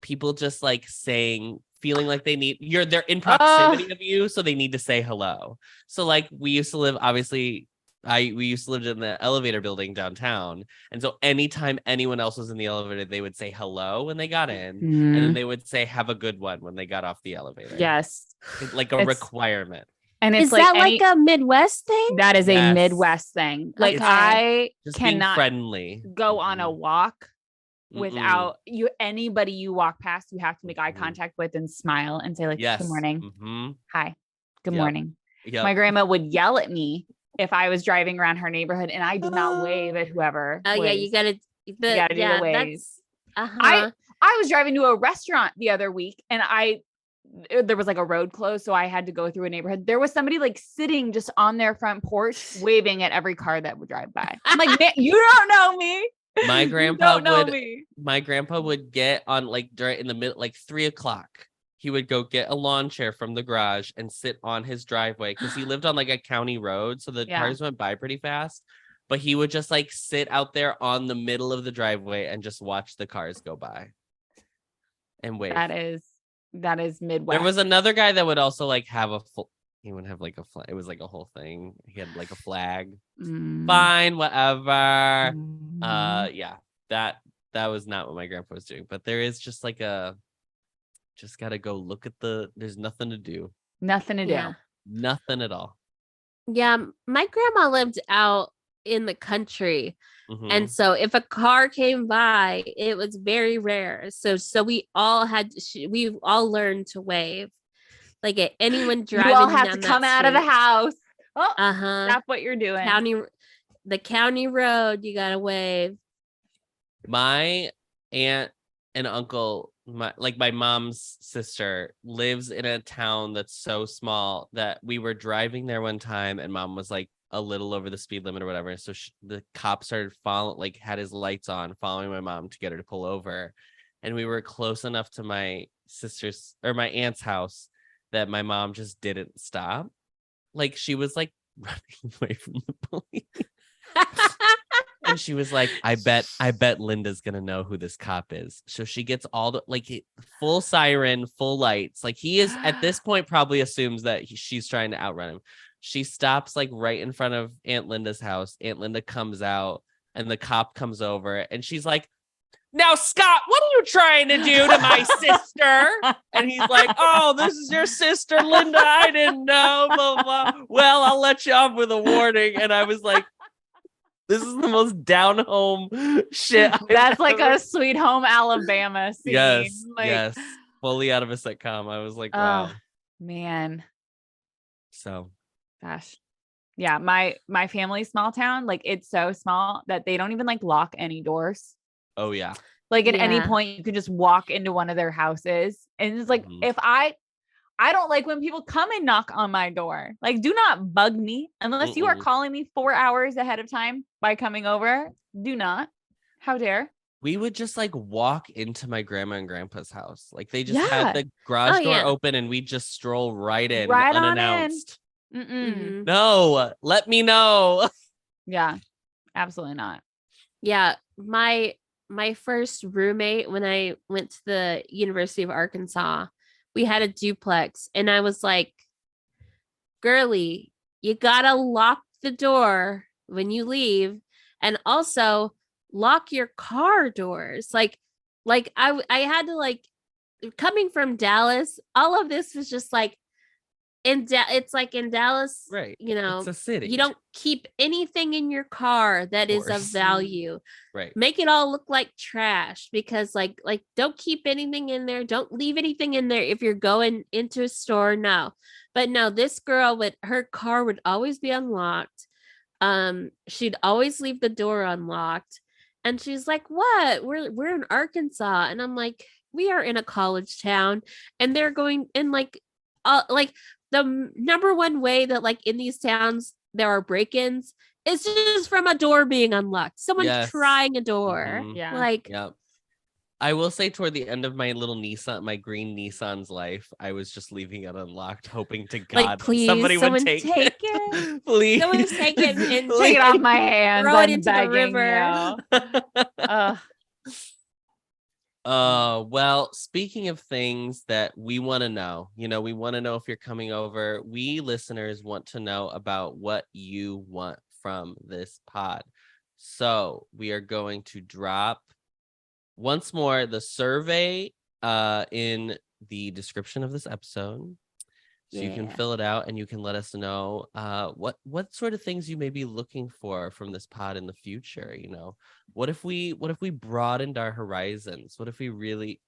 people just like feeling like they're in proximity of you, so they need to say hello. So like we used to live in the elevator building downtown, and so anytime anyone else was in the elevator, they would say hello when they got in, and then they would say have a good one when they got off the elevator. Yes, it's like a requirement. And it's is that like a Midwest thing? That is a Midwest thing. Like I just cannot being friendly. Go on a walk without anybody you walk past, you have to make eye contact with and smile and say like, good morning. Hi, good morning. My grandma would yell at me if I was driving around her neighborhood and I did not wave at whoever. Oh yeah, you gotta do the wave. I was driving to a restaurant the other week and there was like a road closed, so I had to go through a neighborhood. There was somebody like sitting just on their front porch waving at every car that would drive by. I'm like, man, you don't know me. My grandpa would get on like in the middle, like 3:00. He would go get a lawn chair from the garage and sit on his driveway because he lived on like a county road, so the cars went by pretty fast. But he would just like sit out there on the middle of the driveway and just watch the cars go by and wave. That is Midwest. There was another guy that would also like have he would have like a flag. It was like a whole thing. He had like a flag. Fine, whatever. Yeah, that was not what my grandpa was doing. But there is just like just gotta go look at there's nothing to do. Nothing to do. Nothing at all. Yeah, my grandma lived out in the country. And so if a car came by, it was very rare. So we all learned to wave. Like at anyone driving, you all have to come out of the house. Oh, that's what you're doing. The county road, you gotta wave. My aunt and uncle, my mom's sister, lives in a town that's so small that we were driving there one time, and mom was like a little over the speed limit or whatever. So the cop started had his lights on, following my mom to get her to pull over. And we were close enough to my sister's or my aunt's house that my mom just didn't stop. Like she was like running away from the police. And she was like, I bet Linda's gonna know who this cop is. So she gets all the full siren, full lights. Like he is at this point probably assumes that she's trying to outrun him. She stops like right in front of Aunt Linda's house. Aunt Linda comes out and the cop comes over and she's like, now, Scott, what are you trying to do to my sister? And he's like, oh, this is your sister, Linda. I didn't know. Blah, blah. Well, I'll let you off with a warning. And I was like, this is the most down home shit. That's like a Sweet Home Alabama scene. Yes. Fully out of a sitcom. I was like, wow. Oh, man. So. Gosh. Yeah. My family's small town. Like it's so small that they don't even like lock any doors. Oh yeah. Like at any point you can just walk into one of their houses. And it's like, if I don't like when people come and knock on my door, like do not bug me unless you are calling me 4 hours ahead of time by coming over. Do not. How dare. We would just like walk into my grandma and grandpa's house. Like they just had the garage door open and we just stroll right in unannounced. No, let me know. Yeah, absolutely not. Yeah, my first roommate when I went to the University of Arkansas, we had a duplex and I was like, girly, you gotta lock the door when you leave and also lock your car doors. Like I had to coming from Dallas, all of this was just like it's like in Dallas, right? You know, it's a city. You don't keep anything in your car that is of value, right? Make it all look like trash because like don't keep anything in there. Don't leave anything in there if you're going into a store. No, but no, this girl her car would always be unlocked. She'd always leave the door unlocked, and she's like, "What? We're in Arkansas," and I'm like, "We are in a college town, and they're going in like." The number one way that like in these towns there are break-ins is just from a door being unlocked. Someone trying a door. Yeah. I will say toward the end of my little Nissan, my green Nissan's life, I was just leaving it unlocked, hoping to God please, somebody would take it. Please. Someone take it and take it off my hands. Throw it into the river. Well, speaking of things that we want to know, we want to know if you're coming over. We listeners want to know about what you want from this pod. So we are going to drop once more the survey in the description of this episode. So you can fill it out and you can let us know what sort of things you may be looking for from this pod in the future. What if we broadened our horizons? What if we really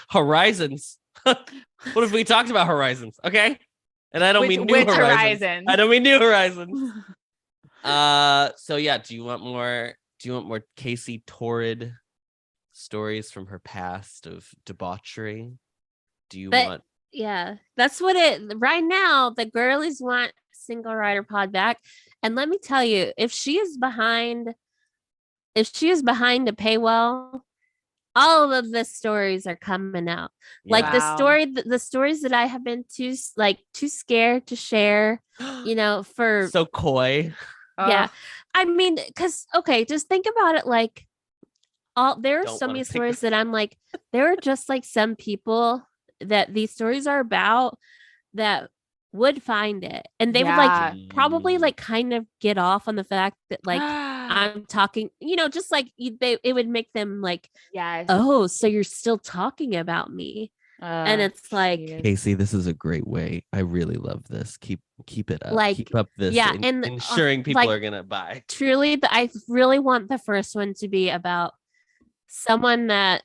horizons? What if we talked about horizons? Okay. And I don't mean new horizons. I don't mean new horizons. So yeah, do you want more Casey torrid stories from her past of debauchery? Do you want Yeah, that's what right now the girlies want Single Rider Pod back. And let me tell you, if she is behind a paywall, all of the stories are coming out. Yeah. Like the stories that I have been too scared to share, for so coy. Yeah. I mean, because just think about it, like there are so many stories that I'm like, there are just like some people that these stories are about that would find it, and they would like probably like kind of get off on the fact that like I'm talking, just like it would make them like, oh, so you're still talking about me. And it's like, Casey, this is a great way. I really love this. Keep it up. Like, keep up this. Yeah, and ensuring people are gonna buy. Truly, I really want the first one to be about someone that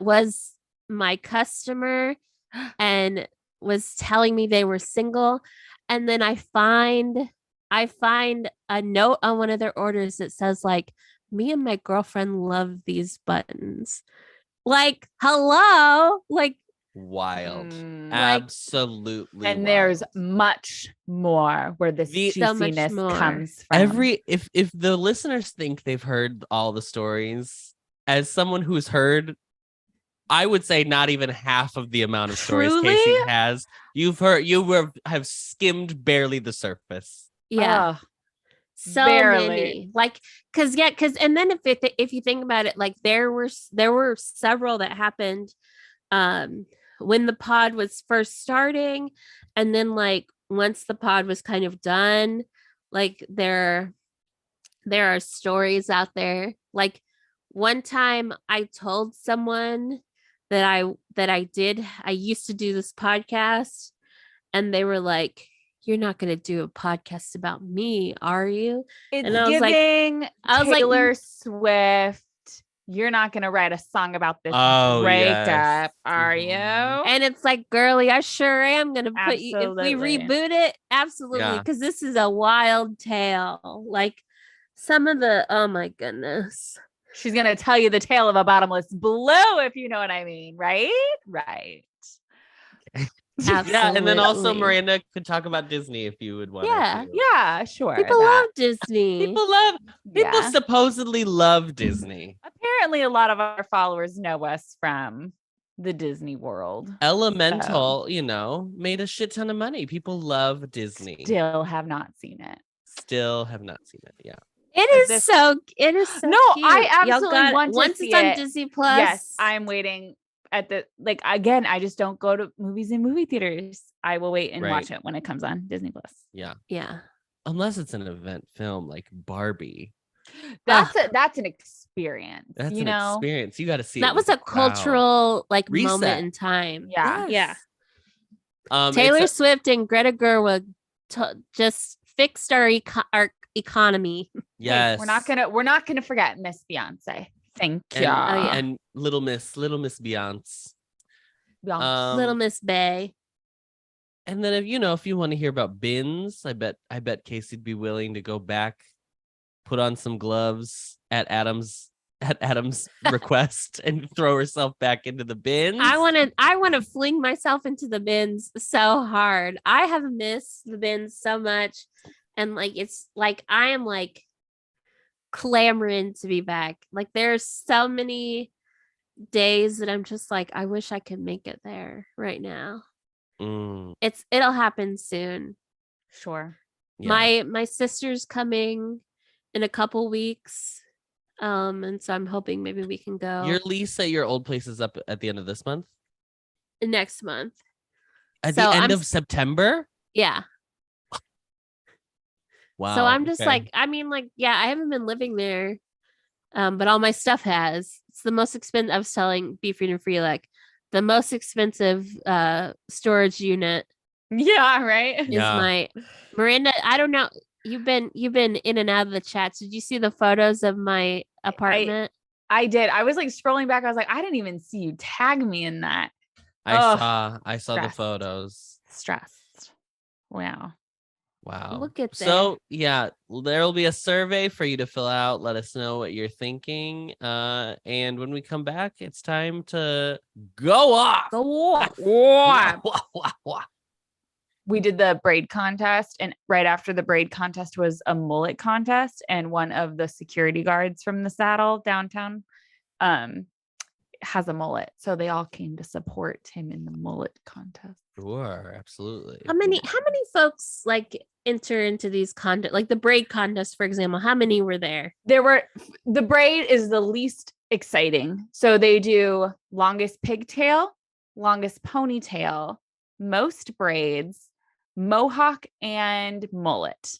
was my customer and was telling me they were single, and then I find a note on one of their orders that says like, me and my girlfriend love these buttons. Like, hello, like wild. Absolutely. And wild. There's much more where this juiciness comes from. If the listeners think they've heard all the stories, as someone who's heard, I would say not even half of the amount of stories Casey has. You have skimmed barely the surface. Yeah. So barely. Many, like, because and then if you think about it, like there were several that happened when the pod was first starting, and then like once the pod was kind of done, like there are stories out there. Like one time I told someone that I used to do this podcast, and they were like, you're not going to do a podcast about me, are you? It's giving Taylor Swift. You're not going to write a song about this breakup, are you? And it's like, girly, I sure am going to put you, if we reboot it, absolutely. Because this is a wild tale. Like some of the, oh my goodness. She's going to tell you the tale of a bottomless blue, if you know what I mean, right? Right. Absolutely. Yeah, and then also Miranda could talk about Disney if you would want. Yeah, sure. People love Disney. People supposedly love Disney. Apparently, a lot of our followers know us from the Disney world. Elemental, made a shit ton of money. People love Disney. Still have not seen it. Yeah. It is so no, cute. I absolutely want to once see it's on Disney Plus. Yes, I'm waiting. Again, I just don't go to movies in movie theaters. I will wait and watch it when it comes on Disney Plus. Yeah. Unless it's an event film like Barbie. That's an experience. That's an experience. You got to see that. Was a cultural moment in time. Yeah. Yes. Yeah. Taylor Swift and Greta Gerwig just fixed our economy. Yes. We're not gonna forget Miss Beyonce. Thank you. And Little Miss Beyonce. Little Miss Bay. And then if you want to hear about bins, I bet Casey'd be willing to go back, put on some gloves at Adam's request and throw herself back into the bins. I want to fling myself into the bins so hard. I have missed the bins so much, and like it's like I am like clamoring to be back. Like there's so many days that I'm just like, I wish I could make it there right now. It'll happen soon. Sure. Yeah. My sister's coming in a couple weeks. And so I'm hoping maybe we can go Your lease at your old place is up at the end of this month? next month. At So the end of September? Yeah. Wow. So I'm just like, I mean, like, yeah, I haven't been living there, but all my stuff has. It's the most expensive. I was telling Be Freedom Free, like, the most expensive storage unit Yeah, right. is my Miranda. I don't know. You've been in and out of the chats. Did you see the photos of my apartment? I did. I was like scrolling back. I was like, I didn't even see you tag me in that. I saw the stressed. photos. Stressed. Wow. Look at that. So yeah, there will be a survey for you to fill out. Let us know what you're thinking. And when we come back, it's time to go off. Go off. We did the braid contest, and right after the braid contest was a mullet contest, and one of the security guards from the Saddle downtown has a mullet, so they all came to support him in the mullet contest. Sure, absolutely. How many folks like enter into these like the braid contest, for example? How many were there? The braid is the least exciting, so they do longest pigtail, longest ponytail, most braids, mohawk, and mullet.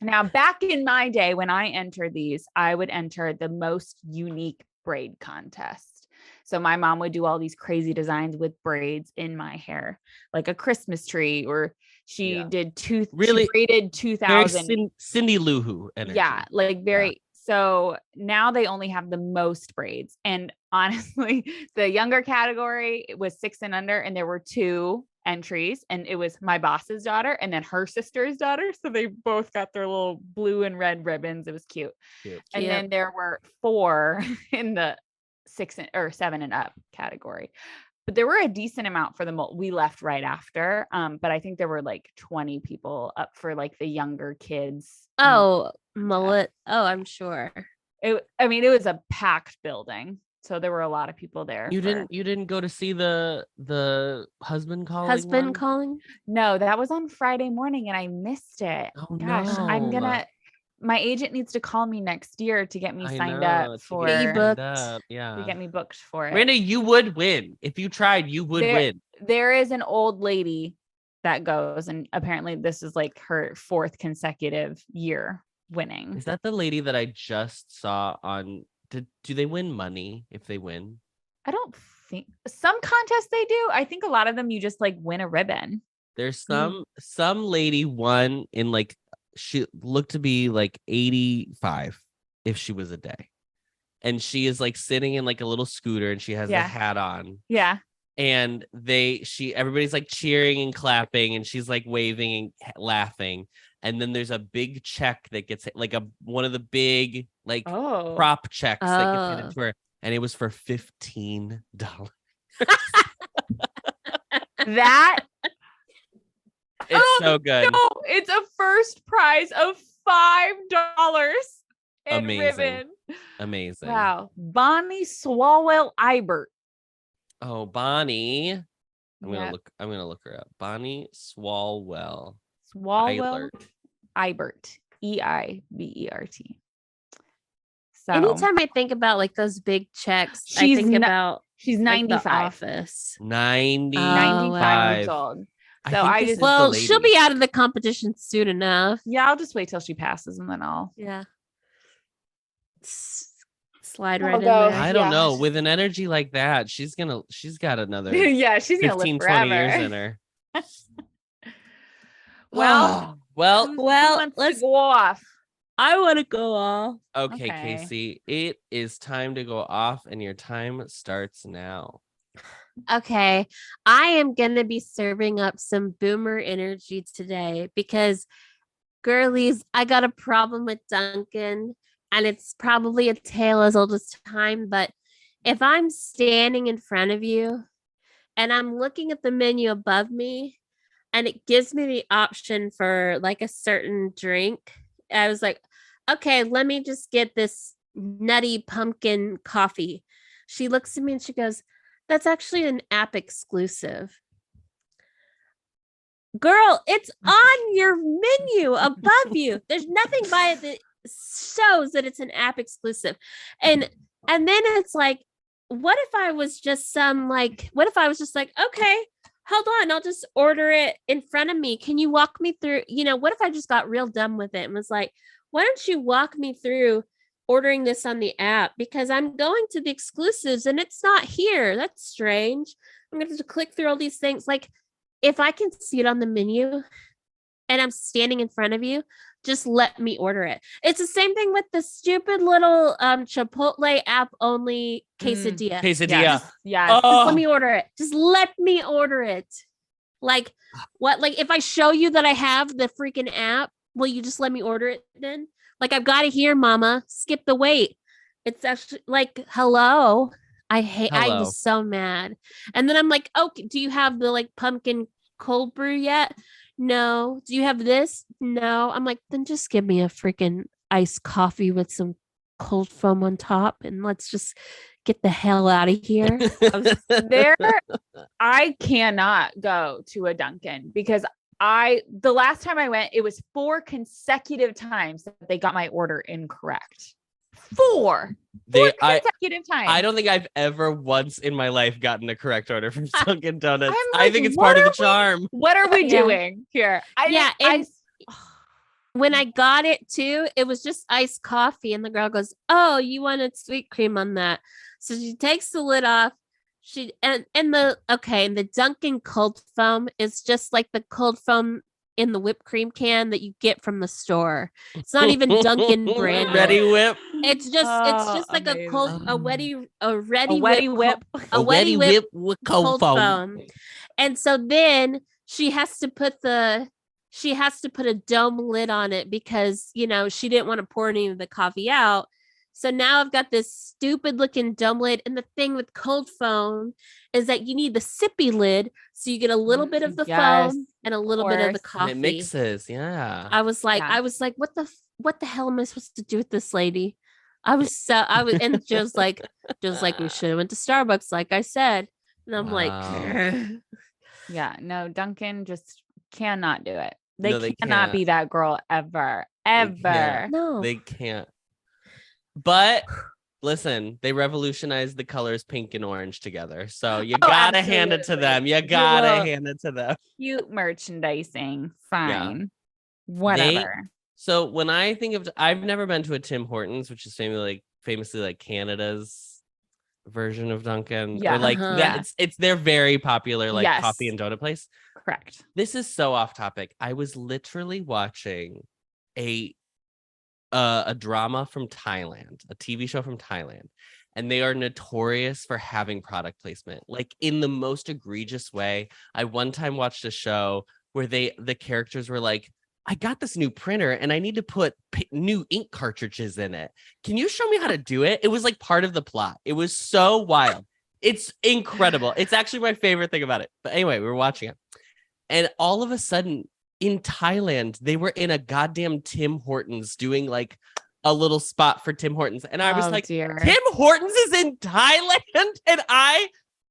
Now, back in my day when I entered these, I would enter the most unique braid contest. So my mom would do all these crazy designs with braids in my hair, like a Christmas tree, or she did she braided 2000. Cindy Lou Who energy. Yeah, like very. So now they only have the most braids. And honestly, the younger category was 6 and under, and there were 2 entries, and it was my boss's daughter and then her sister's daughter. So they both got their little blue and red ribbons. It was cute. And then there were 4 in the 6 or 7 and up category. But there were a decent amount for the we left right after. But I think there were like 20 people up for like the younger kids. Mullet. Oh, I'm sure. It was a packed building. So there were a lot of people there. You didn't go to see the husband calling? Calling? No, that was on Friday morning and I missed it. Oh, gosh, no. My agent needs to call me next year to get me signed up for to get me booked for it. Miranda, you would win. If you tried, you would win. There is an old lady that goes, and apparently this is like her 4th consecutive year winning. Is that the lady that I just saw on? Do they win money if they win? I don't think some contests they do. I think a lot of them you just like win a ribbon. There's some lady won in like, she looked to be like 85 if she was a day. And she is like sitting in like a little scooter and she has a hat on. Yeah. And everybody's like cheering and clapping and she's like waving and laughing. And then there's a big check that gets like one of the big like prop checks that gets handed to her. And it was for $15. That it's so good. No, it's a first prize of $5 and ribbon. Amazing. Wow. Bonnie Swalwell Ibert. Oh, Bonnie. I'm gonna look her up. Bonnie Swalwell. Ibert. EIBERT. So anytime I think about like those big checks, I think about she's 95. Like Office. 95 years old. So she'll be out of the competition soon enough. Yeah, I'll just wait till she passes and then I'll slide right in there. I don't know. With an energy like that, she's got another she's gonna 15, live forever. 20 years in her. well, let's go off. I want to go off. Okay, Casey, it is time to go off, and your time starts now. Okay, I am gonna be serving up some boomer energy today because, girlies, I got a problem with Dunkin', and it's probably a tale as old as time. But if I'm standing in front of you, and I'm looking at the menu above me, and it gives me the option for like a certain drink, I was like, okay, let me just get this nutty pumpkin coffee. She looks at me and she goes, that's actually an app exclusive. Girl, it's on your menu above you. There's nothing by it that shows that it's an app exclusive. And then it's like, what if I was just like, okay, hold on, I'll just order it in front of me. Can you walk me through? What if I just got real dumb with it and was like, why don't you walk me through ordering this on the app? Because I'm going to the exclusives and it's not here. That's strange. I'm going to have to click through all these things. Like, if I can see it on the menu and I'm standing in front of you, just let me order it. It's the same thing with the stupid little Chipotle app only quesadilla. Quesadilla. Yes. Just let me order it. Just let me order it. Like, what? Like, if I show you that I have the freaking app, will you just let me order it then? Like, I've got it here, mama. Skip the wait. It's actually like, hello. I was so mad. And then I'm like, okay, do you have the like pumpkin cold brew yet? No. Do you have this? No. I'm like, then just give me a freaking iced coffee with some cold foam on top and let's just get the hell out of here. I cannot go to a Dunkin' because the last time I went, it was 4 consecutive times that they got my order incorrect. 4 consecutive times. I don't think I've ever once in my life gotten a correct order from Dunkin' Donuts. Like, I think it's part of the charm. What are we doing here? When I got it too, it was just iced coffee, and the girl goes, "Oh, you wanted sweet cream on that?" So she takes the lid off. And the Dunkin' cold foam is just like the cold foam in the whipped cream can that you get from the store. It's not even Dunkin' brand. Ready Whip. It's just like amazing. a ready whip cold foam. And so then she has to put a dome lid on it because she didn't want to pour any of the coffee out. So now I've got this stupid looking dome lid. And the thing with cold foam is that you need the sippy lid. So you get a little bit of the foam and a little bit of the coffee. And it mixes. Yeah. I was like, what the hell am I supposed to do with this lady? And just like we should have went to Starbucks, like I said. And I'm like, yeah, no, Dunkin' just cannot do it. They cannot can't be that girl ever. no, they can't. But listen, they revolutionized the colors pink and orange together. So you gotta hand it to them. You gotta hand it to them. Cute merchandising. Fine. Yeah. Whatever. So when I think of, I've never been to a Tim Hortons, which is famously like Canada's version of Dunkin'. Yeah. Or like that. They're very popular, like coffee and donut place. Correct. This is so off topic. I was literally watching a drama from Thailand, a TV show from Thailand, and they are notorious for having product placement, like in the most egregious way. I one time watched a show where the characters were like, I got this new printer and I need to put new ink cartridges in it. Can you show me how to do it? It was like part of the plot. It was so wild. It's incredible. It's actually my favorite thing about it. But anyway, we were watching it. And all of a sudden in Thailand, they were in a goddamn Tim Hortons doing like a little spot for Tim Hortons. And I was like, dear. Tim Hortons is in Thailand? And I,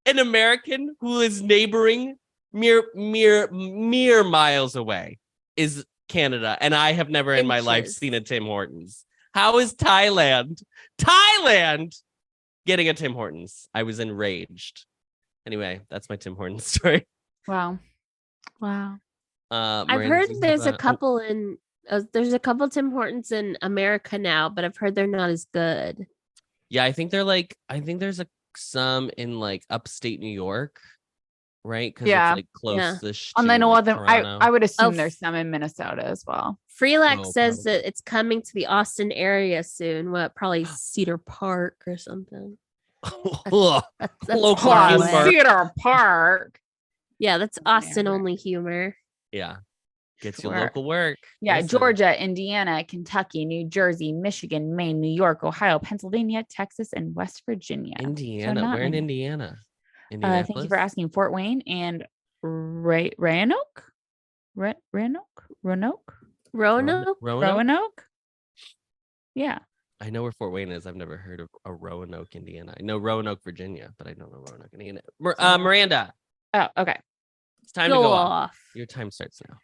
an American who is neighboring mere miles away, is Canada, and I have never in my life seen a Tim Hortons. How is Thailand getting a Tim Hortons? I was enraged. Anyway, that's my Tim Hortons story. Wow. I've heard there's a couple Tim Hortons in America now, but I've heard they're not as good. Yeah, I think there's some in like upstate New York. Right? Because it's like close-ish to I would assume there's some in Minnesota as well. Freelax says that it's coming to the Austin area soon. Probably Cedar Park or something. That's local humor. Cedar Park. Yeah, that's Austin only humor. Yeah. Gets you local work. Yeah, listen. Georgia, Indiana, Kentucky, New Jersey, Michigan, Maine, New York, Ohio, Pennsylvania, Texas, and West Virginia. Indiana. Where in Indiana? Thank you for asking. Fort Wayne and Roanoke. Yeah. I know where Fort Wayne is. I've never heard of a Roanoke, Indiana. I know Roanoke, Virginia, but I don't know Roanoke, Indiana. Miranda. Oh, okay. It's time to go off. Your time starts now.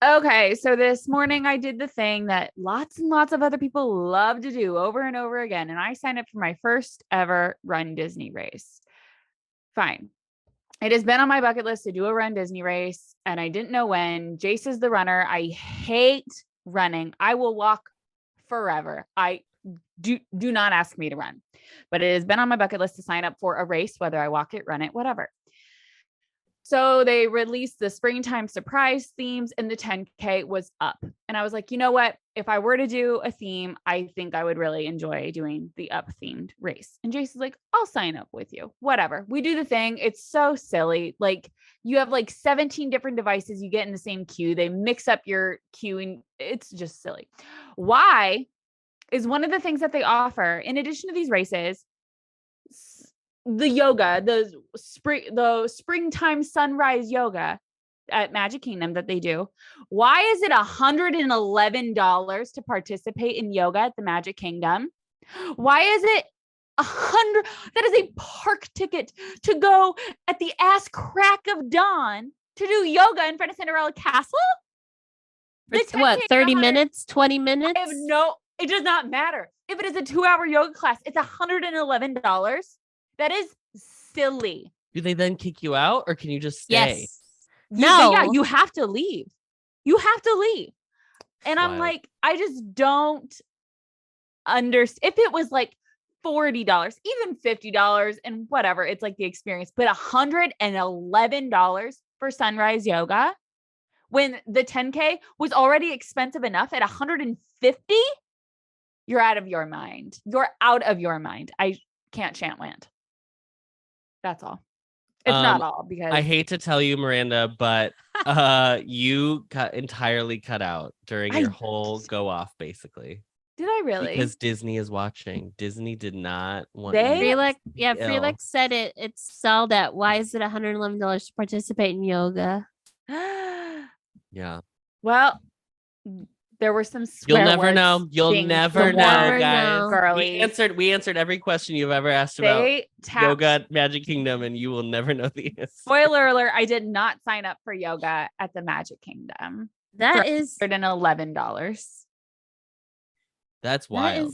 Okay, so this morning I did the thing that lots and lots of other people love to do over and over again. And I signed up for my first ever Run Disney race. Fine. It has been on my bucket list to do a Run Disney race, and I didn't know when. Jace is the runner. I hate running. I will walk forever. I do not ask me to run, but it has been on my bucket list to sign up for a race, whether I walk it, run it, whatever. So they released the springtime surprise themes, and the 10K was up. And I was like, you know what? If I were to do a theme, I think I would really enjoy doing the up themed race. And Jason's like, I'll sign up with you. Whatever. We do the thing. It's so silly. Like, you have like 17 different devices you get in the same queue. They mix up your queue, and it's just silly. Why is one of the things that they offer in addition to these races, the yoga, the springtime sunrise yoga at Magic Kingdom that they do. Why is it $111 to participate in yoga at the Magic Kingdom? Why is it $100? That is a park ticket to go at the ass crack of dawn to do yoga in front of Cinderella Castle. It's what, 30 minutes, 20 minutes? It does not matter. If it is a 2-hour yoga class, it's $111. That is silly. Do they then kick you out, or can you just stay? Yes. No. Yeah, you have to leave. You have to leave. And I'm like, I just don't understand. If it was like $40, even $50 and whatever, it's like the experience, but $111 for sunrise yoga when the 10K was already expensive enough at $150, you're out of your mind. You're out of your mind. I can't chant land. That's all. It's not all, because I hate to tell you, Miranda, but you got entirely cut out during your whole go off, basically. Did I really? Because Disney is watching. Disney did not want Freelix said it's sold at. Why is it $111 to participate in yoga? Yeah. Well, there were some You'll never know. You'll never know, guys. Girly. We answered every question you've ever asked about yoga at Magic Kingdom, and you will never know the answer. Spoiler alert, I did not sign up for yoga at the Magic Kingdom. That is $111. That's wild.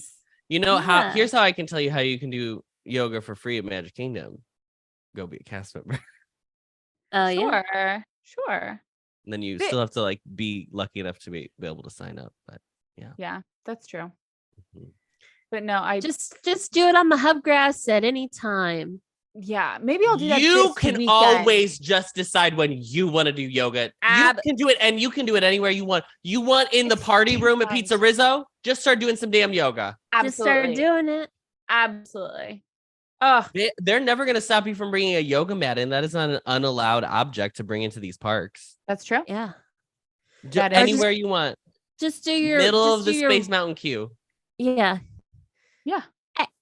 Here's how I can tell you how you can do yoga for free at Magic Kingdom. Go be a cast member. Sure. And then you still have to be lucky enough to be able to sign up. But yeah, that's true. Mm-hmm. But no, I just do it on the hub grass at any time. Yeah, maybe I'll do that. You can always just decide when you want to do yoga. You can do it, and you can do it anywhere you want. You want in the party room at Pizza Rizzo? Just start doing some damn yoga. Absolutely. Just start doing it. Absolutely. Oh, they're never going to stop you from bringing a yoga mat in. That is not an unallowed object to bring into these parks. That's true. Yeah. Anywhere you want. Just do your middle of the Space Mountain queue. Yeah. Yeah.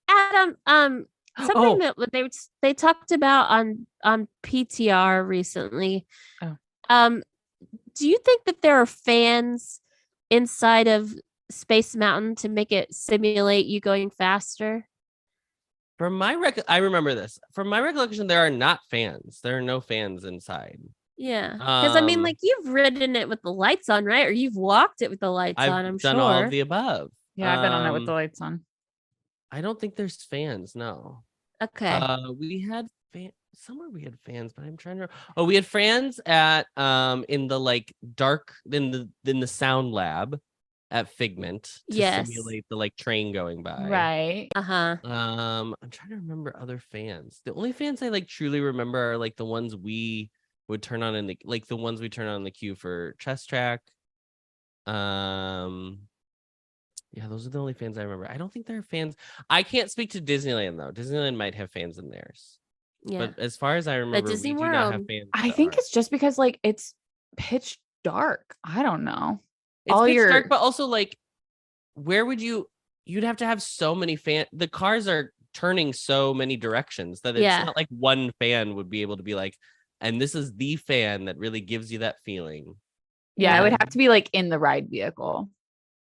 Adam, something that they talked about on PTR recently. Do you think that there are fans inside of Space Mountain to make it simulate you going faster? From my I remember this. From my recollection, there are not fans. There are no fans inside. Yeah, because you've ridden it with the lights on, right? Or you've walked it with the lights on. I'm done sure. all of the above. Yeah, I've been on it with the lights on. I don't think there's fans. No. Okay. We had somewhere we had fans, but I'm trying to. Oh, we had fans at in the dark in the sound lab at Figment to simulate the train going by. Right. Uh-huh. I'm trying to remember other fans. The only fans I truly remember are the ones we would turn on in the ones we turn on in the queue for Chess Track. Yeah, those are the only fans I remember. I don't think there are fans. I can't speak to Disneyland though. Disneyland might have fans in theirs. Yeah. But as far as I remember, Disney we World, do not have fans. I think it's just because it's pitch dark. I don't know. It's pitch dark, but also where would you'd have to have so many fans. The cars are turning so many directions that it's not one fan would be able to be and this is the fan that really gives you that feeling. Yeah, it would have to be in the ride vehicle.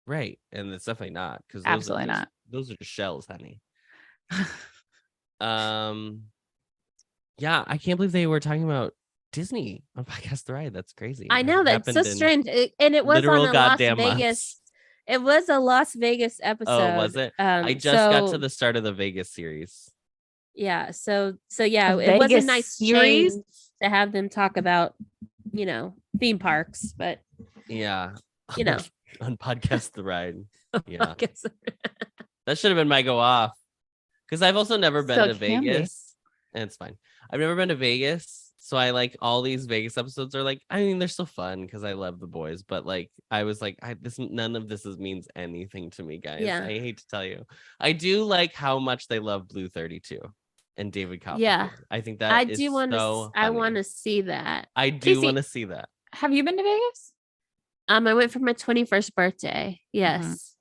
Right. And it's definitely not, because absolutely not. Those are just shells, honey. Yeah, I can't believe they were talking about Disney on Podcast the Ride. That's crazy. I know, that's so strange. And it was on a Las Vegas. Months. It was a Las Vegas episode. Oh, was it? I just got to the start of the Vegas series. Yeah. So yeah, it was a nice series to have them talk about, theme parks, but yeah, on Podcast the Ride. Yeah. That should have been my go off. Because I've also never been to Vegas. And it's fine. I've never been to Vegas. So I like all these Vegas episodes are like, I mean, they're still fun because I love the boys. But like, I was like, none of this means anything to me, guys. Yeah. I hate to tell you. I do like how much they love Blue 32 and David Copperfield. Yeah. I think that I want to see that. I do want to see that. Have you been to Vegas? I went for my 21st birthday. Yes.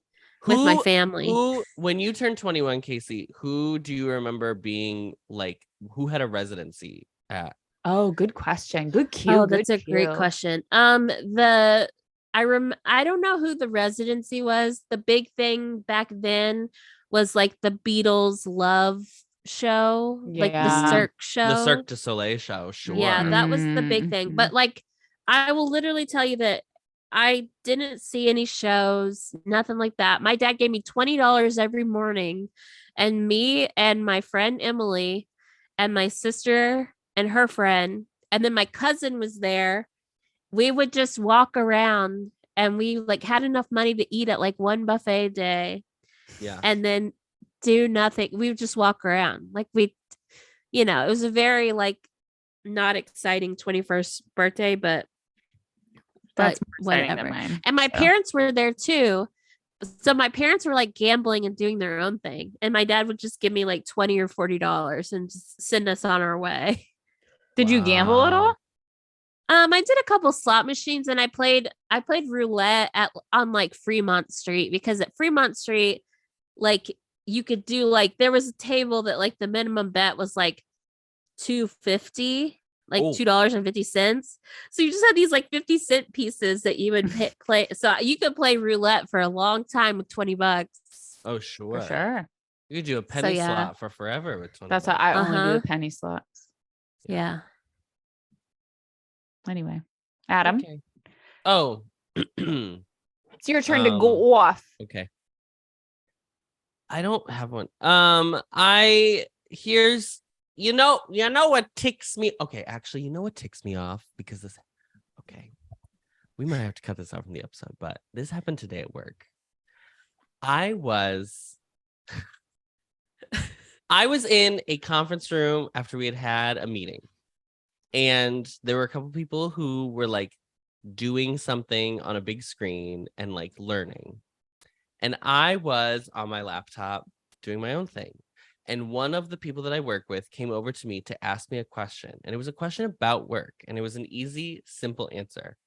With my family. When you turned 21, Casey, who do you remember being like, who had a residency at? Oh, good question. Good cue. Oh, that's a great question. I don't know who the residency was. The big thing back then was like the Beatles love show, like the Cirque show. The Cirque du Soleil show, sure. Yeah, that was the big thing. But like, I will literally tell you that I didn't see any shows, nothing like that. My dad gave me $20 every morning, and me and my friend Emily and my sister and her friend, and then my cousin was there. We would just walk around, and we like had enough money to eat at like one buffet a day. Yeah. And then do nothing. We would just walk around. Like it was a very like not exciting 21st birthday, but whatever. And my parents were there too. So my parents were like gambling and doing their own thing. And my dad would just give me like $20 or $40 and just send us on our way. Did you gamble at all? I did a couple slot machines, and I played roulette on like Fremont Street, because at Fremont Street, like you could do like, there was a table that like the minimum bet was like $2.50. Like $2.50. So you just had these like 50-cent pieces that you would play. So you could play roulette for a long time with $20. Oh, sure. For sure. You could do a penny slot for forever with $20. That's how I only do the penny slots. Yeah. Anyway, Adam. Okay. Oh. It's your turn to go off. Okay. I don't have one. You know what ticks me? Okay, actually, you know what ticks me off? Because this, okay, we might have to cut this out from the episode, but this happened today at work. I was in a conference room after we had a meeting, and there were a couple people who were like doing something on a big screen and like learning, and I was on my laptop doing my own thing. And one of the people that I work with came over to me to ask me a question. And it was a question about work. And it was an easy, simple answer.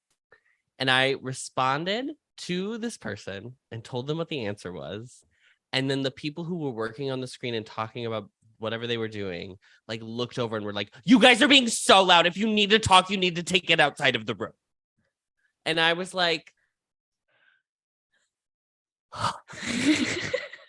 And I responded to this person and told them what the answer was. And then the people who were working on the screen and talking about whatever they were doing, like looked over and were like, you guys are being so loud. If you need to talk, you need to take it outside of the room. And I was like,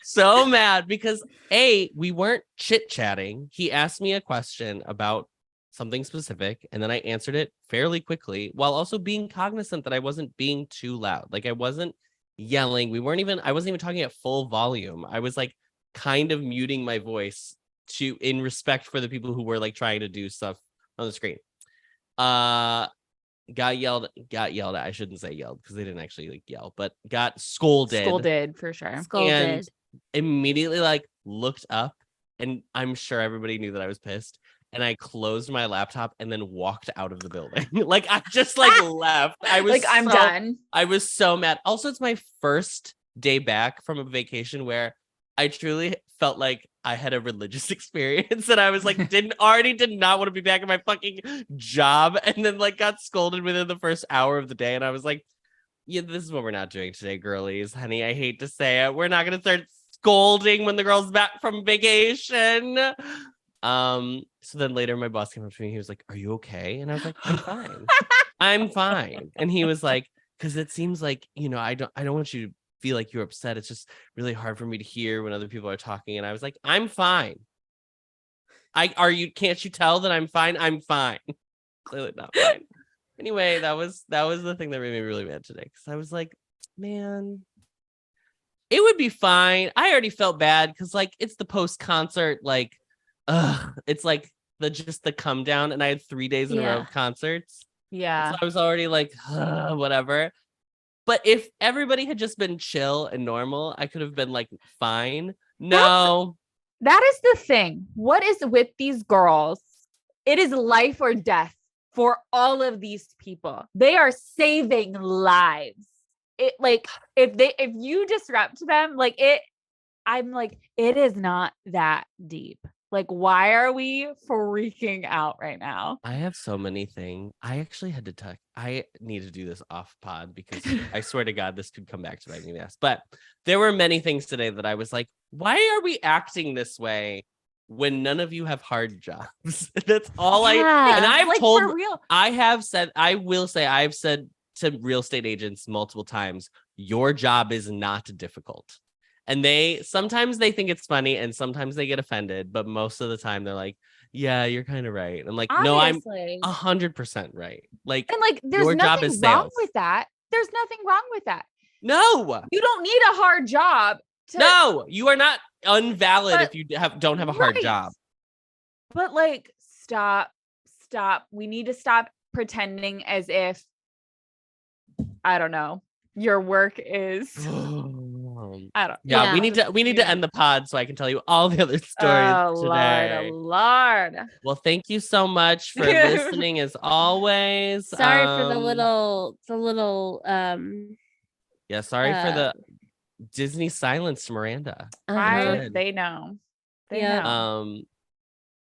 so mad because we weren't chit-chatting. He asked me a question about something specific, and then I answered it fairly quickly while also being cognizant that I wasn't being too loud. Like I wasn't yelling. I wasn't even talking at full volume. I was like kind of muting my voice in respect for the people who were like trying to do stuff on the screen. Got yelled at. I shouldn't say yelled because they didn't actually like yell, but got scolded. Scolded for sure. Scolded. And immediately like looked up, and I'm sure everybody knew that I was pissed. And I closed my laptop and then walked out of the building. Like I just like left. I was like, I'm done. I was so mad. Also, it's my first day back from a vacation where I truly felt like I had a religious experience, and I was like, did not want to be back at my fucking job, and then like got scolded within the first hour of the day. And I was like, yeah, this is what we're not doing today, girlies. Honey, I hate to say it. We're not going to start scolding when the girl's back from vacation. So then later my boss came up to me. He was like, are you okay? And I was like, I'm fine. I'm fine. And he was like, because it seems like, I don't want you to feel like you're upset. It's just really hard for me to hear when other people are talking. And I was like, I'm fine. Can't you tell that I'm fine? I'm fine. clearly not fine. Anyway, that was the thing that made me really mad today, because I was like, man, it would be fine. I already felt bad because like it's the post-concert, like, it's like the come down, and I had 3 days in a row of concerts. Yeah. So I was already like, whatever. But if everybody had just been chill and normal, I could have been like, fine. No. That is the thing. What is with these girls? It is life or death for all of these people. They are saving lives. It like if you disrupt them, like I'm like, it is not that deep. Like, why are we freaking out right now? I have so many things. I actually had to talk. I need to do this off pod because I swear to God, this could come back to bite me in the ass. But there were many things today that I was like, why are we acting this way when none of you have hard jobs? That's all and I've like, told, for real. I've said to real estate agents multiple times, your job is not difficult. And sometimes they think it's funny and sometimes they get offended, but most of the time they're like, yeah, you're kind of right. I'm like, obviously. No, I'm 100% right. Like, and like, there's nothing wrong with that. There's nothing wrong with that. No, you don't need a hard job. No, you are not invalid if you don't have a hard job. But like, stop. We need to stop pretending as if, I don't know, your work is I don't. Yeah, we need to end the pod so I can tell you all the other stories today. Lord. Well, thank you so much for listening as always. Sorry for the little yeah, sorry for the Disney silence to Miranda. They know. They know.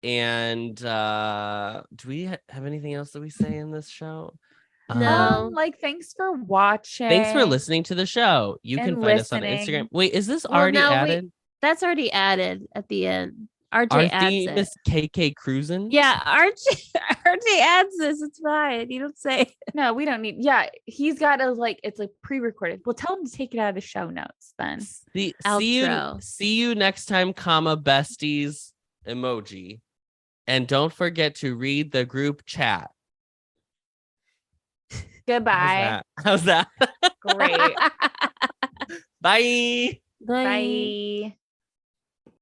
And do we have anything else that we say in this show? No. Like, thanks for watching. Thanks for listening to the show. You can find us on Instagram. Wait, is this already added? That's already added at the end. RJ adds it. Is KK Cruisin? Yeah, RJ adds this. It's fine. You don't say. No, we don't need. Yeah, he's got it's like pre-recorded. We'll tell him to take it out of the show notes then. See you next time, besties emoji. And don't forget to read the group chat. Goodbye. How's that? Great. Bye. Bye.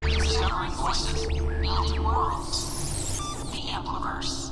Discovering voices, building worlds. The Ampliverse.